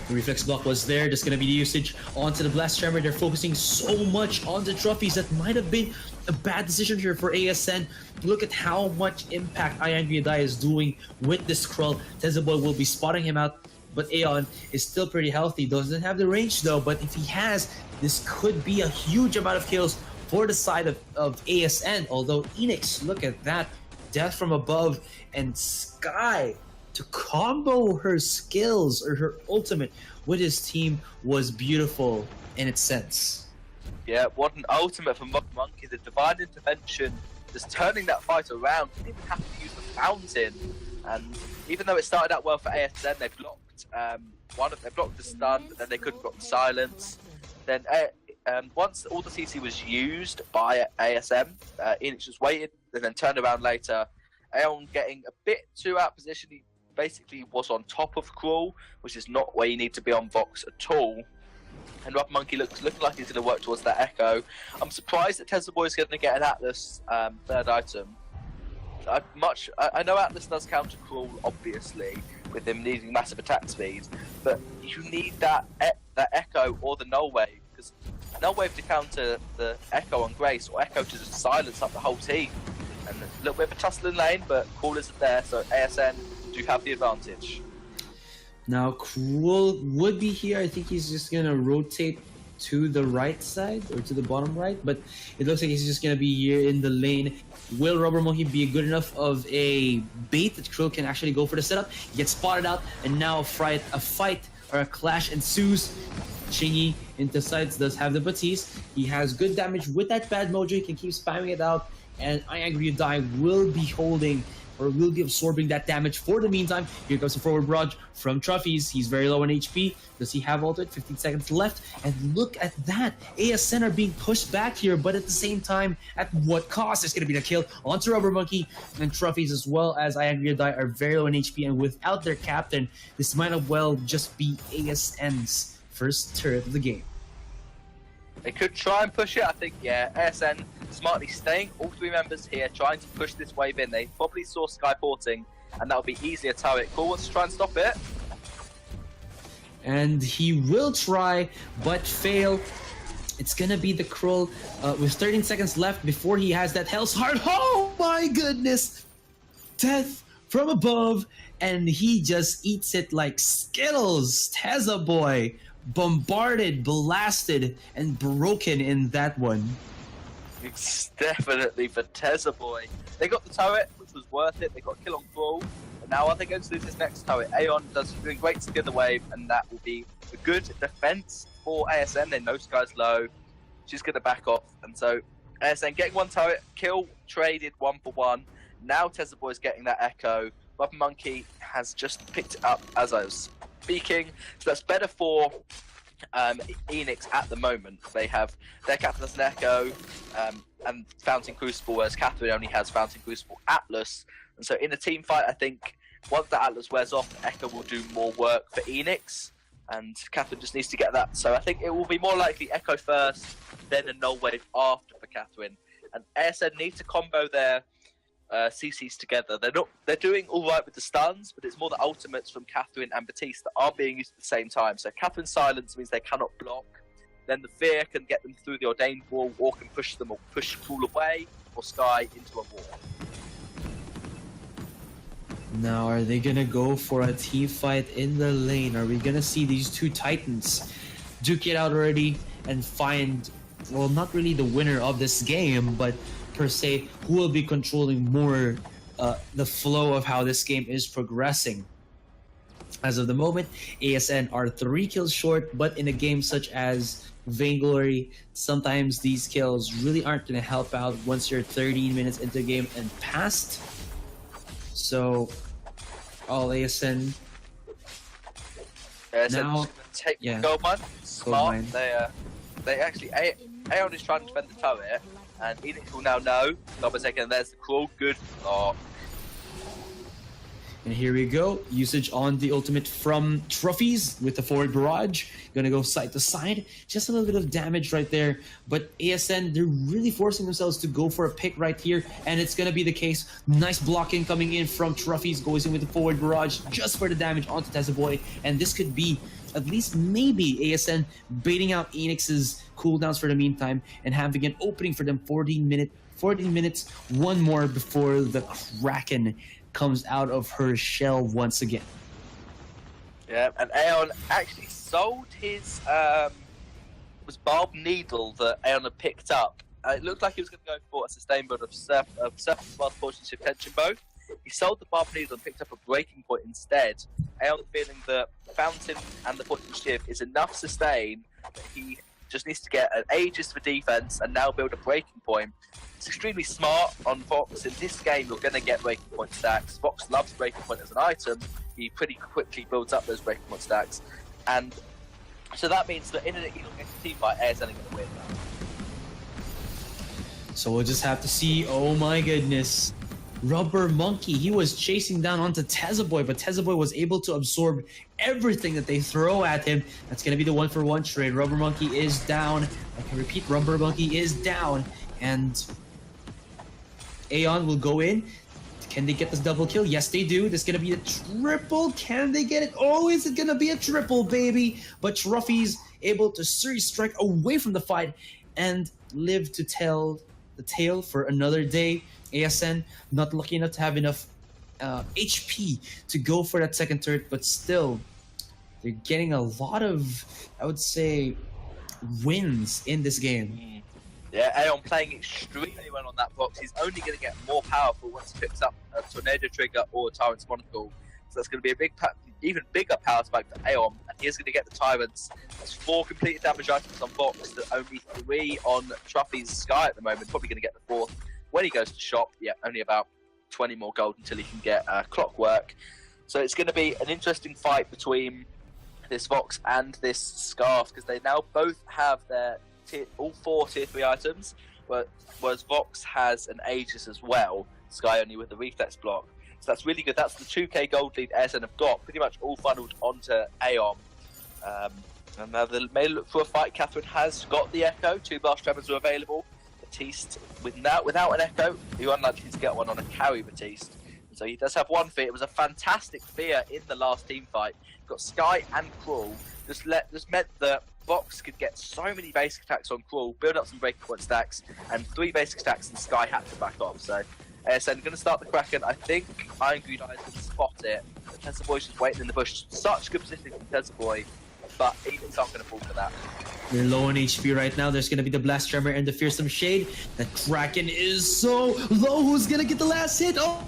A: The reflex block was there, just going to be the usage onto the blast tremor. They're focusing so much on the trophies. That might have been a bad decision here for ASN. Look at how much impact Iangria Die is doing with this Skrull. Tezaboy will be spotting him out, but Aeon is still pretty healthy. Doesn't have the range though, but if he has, this could be a huge amount of kills for the side of ASN. Although Eanix, look at that. Death from above, and Sky to combo her skills or her ultimate with his team was beautiful in its sense.
B: Yeah, what an ultimate from Monkey. The Divine Intervention just turning that fight around. Didn't even have to use the Fountain. And even though it started out well for ASN, they blocked they blocked the stun, but then they couldn't block the silence. Then once all the CC was used by ASM, Eanix just waited and then turned around later. Aeon getting a bit too out of position. He basically was on top of Cruel, which is not where you need to be on Vox at all. And Rob Monkey looking like he's going to work towards that Echo. I'm surprised that Tesla Boy is going to get an Atlas third item. I know Atlas does counter Cruel, obviously, with him needing massive attack speed, but you need that Echo or the Null Wave, because Null Wave to counter the Echo on Grace, or Echo to just silence up the whole team. And a little bit of a tussle in lane, but Cruel isn't there, so ASN do have the advantage.
A: Now Cruel would be here. I think he's just gonna rotate to the right side or to the bottom right, but it looks like he's just gonna be here in the lane. Will Rubber Monkey be good enough of a bait that Cruel can actually go for the setup? He gets spotted out, and now a fight or a clash ensues. Chingy into sides does have the Batiste. He has good damage with that bad mojo. He can keep spamming it out, and Iangria Die will be holding or will be absorbing that damage for the meantime. Here comes the forward barrage from Trophies. He's very low on HP. Does he have ultimate? 15 seconds left. And look at that. ASN are being pushed back here, but at the same time, at what cost? There's going to be the kill onto Rubber Monkey, and Trophies as well as I Agree or Die are very low in HP, and without their captain, this might as well just be ASN's first turret of the game.
B: They could try and push it. I think, yeah, ASN smartly staying all 3 members here, trying to push this wave in. They probably saw Sky porting, and that'll be easily a turret. Cool wants to try and stop it.
A: And he will try, but fail. It's gonna be the Krull with 13 seconds left before he has that Hell's Heart. Oh my goodness! Death from above, and he just eats it like Skittles. Teza Boy bombarded, blasted, and broken in that one.
B: It's definitely for Teza Boy. They got the turret, which was worth it. They got a kill on Krull. And now are they going to lose this next turret? Aeon doing great to get the wave, and that will be a good defense for ASN. They know Sky's low. She's going to back off. And so ASN getting 1 turret, kill traded 1 for 1. Now Teza Boy's getting that echo. Rubber Monkey has just picked it up as I was speaking. So that's better for Eanix at the moment. They have their captain as an echo and Fountain Crucible, whereas Catherine only has Fountain Crucible Atlas. And so in a team fight, I think once the Atlas wears off, Echo will do more work for Eanix, and Catherine just needs to get that. So I think it will be more likely Echo first, then a null wave after for Catherine. And ASN need to combo their CCs together. They're doing all right with the stuns, but it's more the ultimates from Catherine and Batiste that are being used at the same time. So Catherine's silence means they cannot block. Then the fear can get them through the ordained wall, or can push them or push Fool away, or Sky into a wall.
A: Now, are they gonna go for a team fight in the lane? Are we gonna see these 2 Titans duke it out already and find, well, not really the winner of this game, but per se, who will be controlling more the flow of how this game is progressing? As of the moment, ASN are 3 kills short, but in a game such as Vainglory, sometimes these kills really aren't going to help out once you're 13 minutes into the game and past. So, all ASN now
B: take gold mine. Smart.
A: Gold mine.
B: They actually Aeon is trying to defend the turret, and Eanix will now know. Stop a second. There's the Krull. Good. Oh.
A: And here we go. Usage on the ultimate from Trophies with the forward barrage. Gonna go side to side. Just a little bit of damage right there. But ASN, they're really forcing themselves to go for a pick right here. And it's gonna be the case. Nice blocking coming in from Trophies. Goes in with the forward barrage just for the damage onto Teza Boy. And this could be at least maybe ASN baiting out Eanix's cooldowns for the meantime and having an opening for them 14 minutes, 1 more before the Kraken comes out of her shell once again.
B: Yeah, and Aeon actually sold his was Barb Needle that Aeon had picked up. It looked like he was going to go for a sustain build of Surface Blast Portion Shift Tension Bow. He sold the Barb Needle and picked up a Breaking Point instead. Aeon feeling that Fountain and the Portion Shift is enough sustain that he just needs to get an Aegis for defense and now build a Breaking Point. It's extremely smart on Vox. In this game, you're going to get Breaking Point stacks. Vox loves Breaking Point as an item. He pretty quickly builds up those Breaking Point stacks. And so that means that in an elongated team fight, ASN are going to win.
A: So we'll just have to see. Oh my goodness. Rubber Monkey, he was chasing down onto Teza Boy, but Teza Boy was able to absorb everything that they throw at him. That's going to be the 1-for-1 trade. Rubber Monkey is down. I can repeat, Rubber Monkey is down. And Aeon will go in. Can they get this double kill? Yes, they do. This is going to be a triple. Can they get it? Oh, is it going to be a triple, baby? But Trophy's able to series strike away from the fight and live to tell the tale for another day. ASN not lucky enough to have enough HP to go for that second turret, but still, they're getting a lot of, I would say, wins in this game.
B: Yeah, Aeon playing extremely well on that box. He's only going to get more powerful once he picks up a Tornado Trigger or a Tyrant's Monocle. So that's going to be a big, even bigger power spike for Aeon. And he's going to get the Tyrants. There's 4 completed damage items on box, but only 3 on Trophy's Sky at the moment. Probably going to get the 4th when he goes to shop. Yeah, only about 20 more gold until he can get Clockwork. So it's going to be an interesting fight between this Vox and this Scarf, because they now both have their all 4 tier 3 items, whereas Vox has an Aegis as well, Sky only with the reflex block. So that's really good. That's the 2k gold lead ASN have got, pretty much all funneled onto Aeon. And now they may look for a fight. Catherine has got the Echo, 2 Blast Tremors are available. Batiste, without an Echo, you're unlikely to get one on a carry Batiste. So he does have one fear. It was a fantastic fear in the last team fight. Got Sky and Crawl. Just meant that Vox could get so many basic attacks on Crawl, build up some breaking point stacks, and 3 basic stacks, and Sky had to back off. So ASN going to start the Kraken. I think Iron Greed Eyes can spot it. Tesla Boy's just waiting in the bush. Such good positioning from Tesla Boy, but Eanix aren't going to fall for that.
A: They're low on HP right now. There's going to be the Blast Tremor and the Fearsome Shade. The Kraken is so low. Who's going to get the last hit? Oh!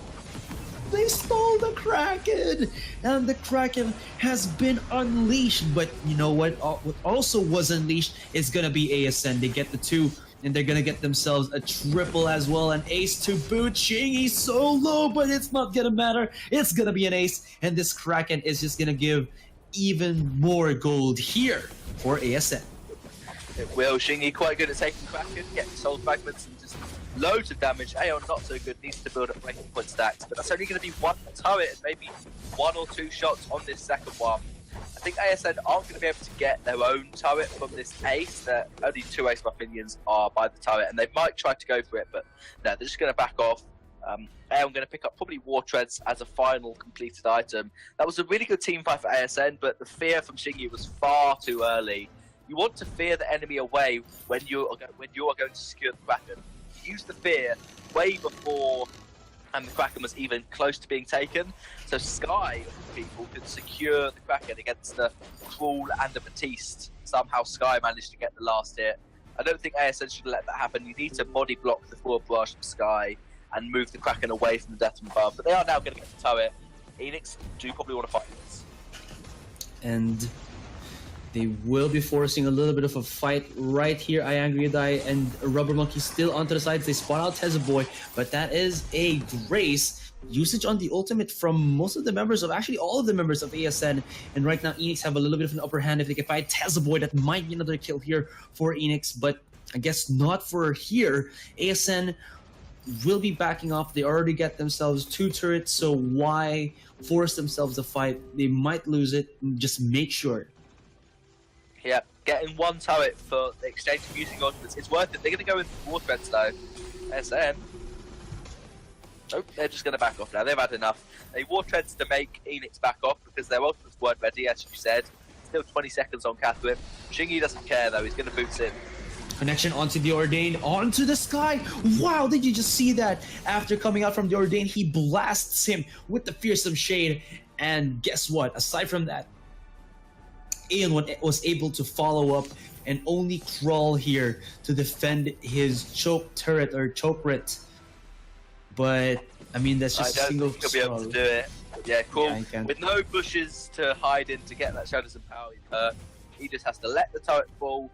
A: They stole the Kraken! And the Kraken has been unleashed. But you know what? What also was unleashed is going to be ASN. They get the 2, and they're going to get themselves a triple as well. An ace to boot. Chingy's so low, but it's not going to matter. It's going to be an ace. And this Kraken is just going to give even more gold here for ASN.
B: It will. Shingy quite good at taking Kraken, getting soul fragments, and just loads of damage. Aeon not so good, needs to build up breaking point stacks, but that's only going to be 1 turret and maybe 1 or 2 shots on this second one. I think ASN aren't going to be able to get their own turret from this ace. Only 2 ace buff minions are by the turret, and they might try to go for it, but no, they're just going to back off. Aeon going to pick up probably War Treads as a final completed item. That was a really good team fight for ASN, but the fear from Shingy was far too early. You want to fear the enemy away when you are going to secure the Kraken. Use the fear way before the Kraken was even close to being taken. So Sky, people, could secure the Kraken against the Crawl and the Batiste. Somehow Sky managed to get the last hit. I don't think ASN should let that happen. You need to body block the forward barrage from Sky and move the Kraken away from the death from above. But they are now going to get the turret. Eanix do probably want to fight this.
A: And they will be forcing a little bit of a fight right here. Angry Die and Rubber Monkey still onto the sides. They spot out Tesla Boy, but that is a Grace usage on the ultimate from most of the members of, actually all of the members of ASN. And right now Eanix have a little bit of an upper hand. If they can find Tesla Boy, that might be another kill here for Eanix, but I guess not for here. ASN will be backing off. They already get themselves 2 turrets, so why force themselves to fight? They might lose it. Just make sure.
B: Yeah, getting 1 turret for the exchange of using ultimates, it's worth it. They're going to go with War Treads though. ASN. Oh, they're just going to back off now. They've had enough. They War Treads to make Eanix back off because their ultimates weren't ready, as you said. Still 20 seconds on Catherine. Shingy doesn't care though. He's going to boots in.
A: Connection onto the Ordained, onto the Sky. Wow, did you just see that? After coming out from the Ordained, he blasts him with the Fearsome Shade. And guess what? Aside from that, Aeon was able to follow up and only crawl here to defend his choke turret or chokerit. But I mean, that's just a single.
B: He'll be able to do it. Yeah, cool. Yeah, with no bushes to hide in to get that Shadows and Power, he just has to let the turret fall.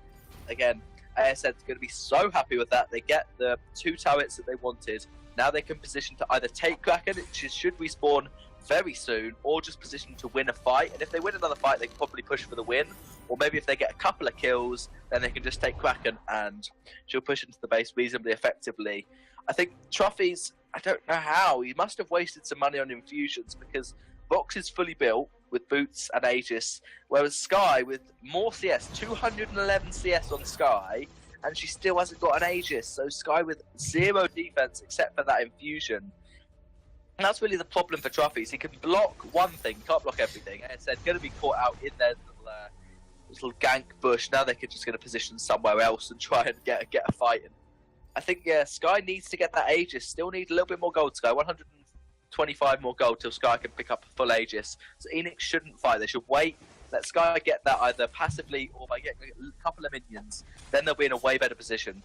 B: Again, ASN's going to be so happy with that. They get the 2 turrets that they wanted. Now they can position to either take Kraken, which should respawn very soon, or just position to win a fight. And if they win another fight, they can probably push for the win. Or maybe if they get a couple of kills, then they can just take Kraken and she'll push into the base reasonably effectively. I think Trophies, I don't know how. He must have wasted some money on infusions because Vox is fully built with boots and Aegis, whereas Sky with more CS, 211 CS on Sky, and she still hasn't got an Aegis. So Sky with 0 defense except for that infusion. And that's really the problem for Trophies. He can block one thing, can't block everything. And it's going to be caught out in their little gank bush. Now they're just going to position somewhere else and try and get a fight. And I think, yeah, Sky needs to get that Aegis. Still need a little bit more gold, Sky. 125 more gold till Sky can pick up a full Aegis. So Eanix shouldn't fight. They should wait. Let Sky get that either passively or by getting a couple of minions. Then they'll be in a way better position.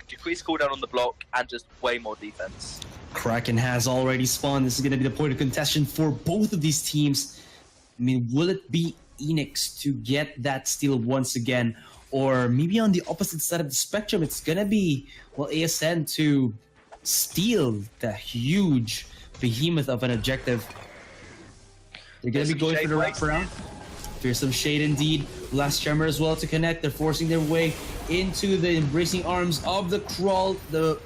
B: Decrease cooldown on the block and just way more defense.
A: Kraken has already spawned. This is going to be the point of contention for both of these teams. I mean, will it be Eanix to get that steal once again? Or maybe on the opposite side of the spectrum, it's going to be, well, ASN to steal the huge behemoth of an objective. They're going to be going for the wraparound. Fearsome Shade indeed. Last Tremor as well to connect. They're forcing their way into the embracing arms of the Crawl, the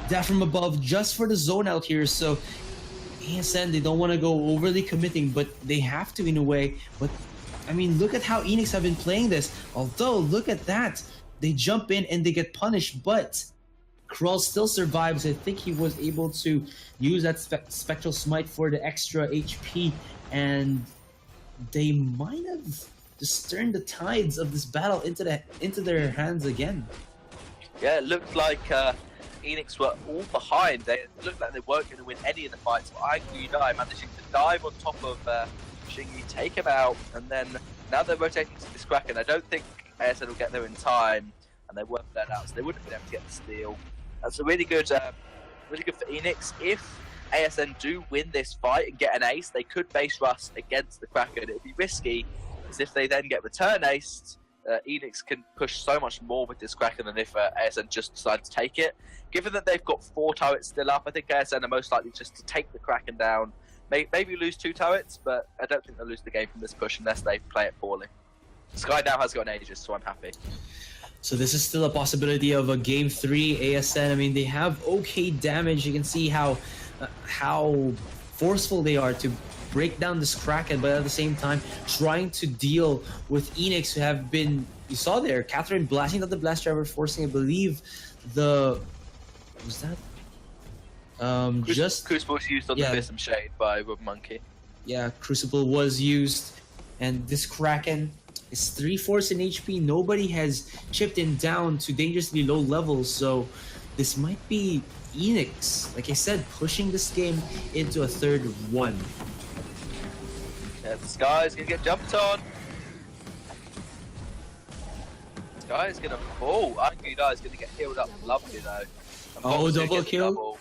A: Death from Above, just for the zone out here. So ASN, they don't want to go overly committing, but they have to in a way. But I mean, look at how Eanix have been playing this. Although, look at that. They jump in and they get punished, but Crawl still survives. I think he was able to use that Spectral Smite for the extra HP, and they might have just turned the tides of this battle into their hands again.
B: Yeah, it looked like Eanix were all behind. It looked like they weren't going to win any of the fights. But Vainglory managing to dive on top of Shingy, take him out, and then now they're rotating to this Kraken. I don't think ASN will get there in time, and they weren't let out, so they wouldn't have been able to get the steal. That's a really good for Eanix. If ASN do win this fight and get an ace, they could base rush against the Kraken. It would be risky, because if they then get return aced, Eanix can push so much more with this Kraken than if ASN just decide to take it. Given that they've got 4 turrets still up, I think ASN are most likely just to take the Kraken down. Maybe lose 2 turrets, but I don't think they'll lose the game from this push unless they play it poorly. Sky now has got an Aegis, so I'm happy.
A: So this is still a possibility of a game 3 ASN. I mean, they have okay damage. You can see how forceful they are to break down this Kraken, but at the same time trying to deal with Eanix, who have been, you saw there, Catherine blasting out the blast driver, forcing, I believe, the, what was that?
B: Crucible was used on the Fearsome Shade by Rub Monkey.
A: Yeah, Crucible was used, and this Kraken is 3/4 in HP. Nobody has chipped in down to dangerously low levels, so this might be Eanix, like I said, pushing this game into a 3rd one.
B: Yeah, the Sky's gonna get jumped on. Sky's gonna fall. Vainglory is gonna get healed up lovely though.
A: Oh, double kill.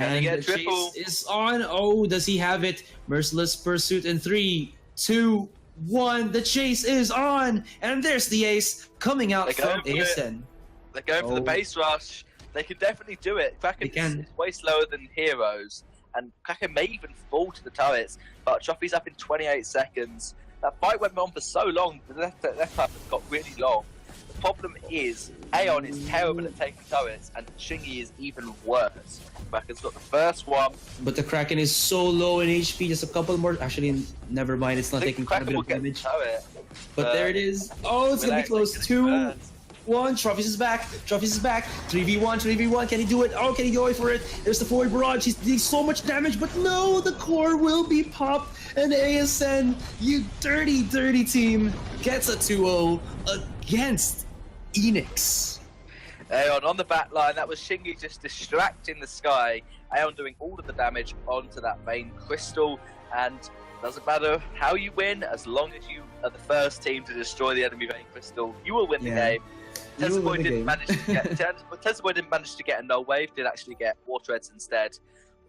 A: And the chase is on. Oh, does he have it? Merciless Pursuit in 3, 2, 1. The chase is on, and there's the ace coming out from ASN.
B: They're going for the base rush. They can definitely do it. Kraken is way slower than Heroes, and Kraken may even fall to the turrets, but Trophy's up in 28 seconds. That fight went on for so long, the left half got really long. The problem is, Aeon is terrible at taking turrets, and Shingy is even worse. Kraken's got the first one.
A: But the Kraken is so low in HP, just a couple more. Actually, never mind, it's not taking quite a bit of damage. But there it is. Oh, it's gonna be close. 2, 1. Trophies is back. 3v1, 3v1. Can he do it? Oh, can he go away for it? There's the forward barrage. He's doing so much damage, but no, the core will be popped. And ASN, you dirty, dirty team, gets a 2-0 against Eanix.
B: Aeon on the back line. That was Shingy just distracting the Sky. Aeon doing all of the damage onto that Vein Crystal. And doesn't matter how you win, as long as you are the first team to destroy the enemy Vein Crystal, you will win the game. Tesla didn't manage to get a null wave, did actually get Water Heads instead.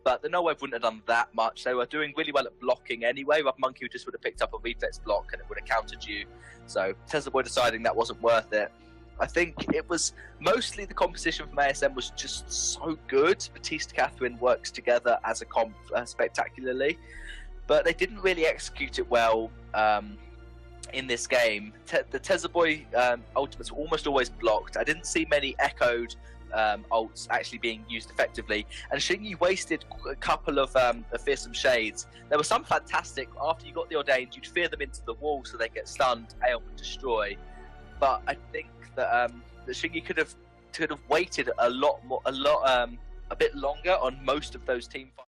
B: But the null wave wouldn't have done that much. They were doing really well at blocking anyway. Rough Monkey just would have picked up a reflex block and it would have countered you. So Tesla Boy deciding that wasn't worth it. I think it was mostly the composition from ASM was just so good. Batiste Catherine works together as a comp spectacularly, but they didn't really execute it well in this game. The Tesla Boy ultimates were almost always blocked. I didn't see many echoed ults actually being used effectively, and Shingy wasted a couple of fearsome shades. There were some fantastic. After you got the ordained, you'd fear them into the wall so they get stunned. Aeon would destroy. But I think that Shingy could have waited a bit longer on most of those team fights.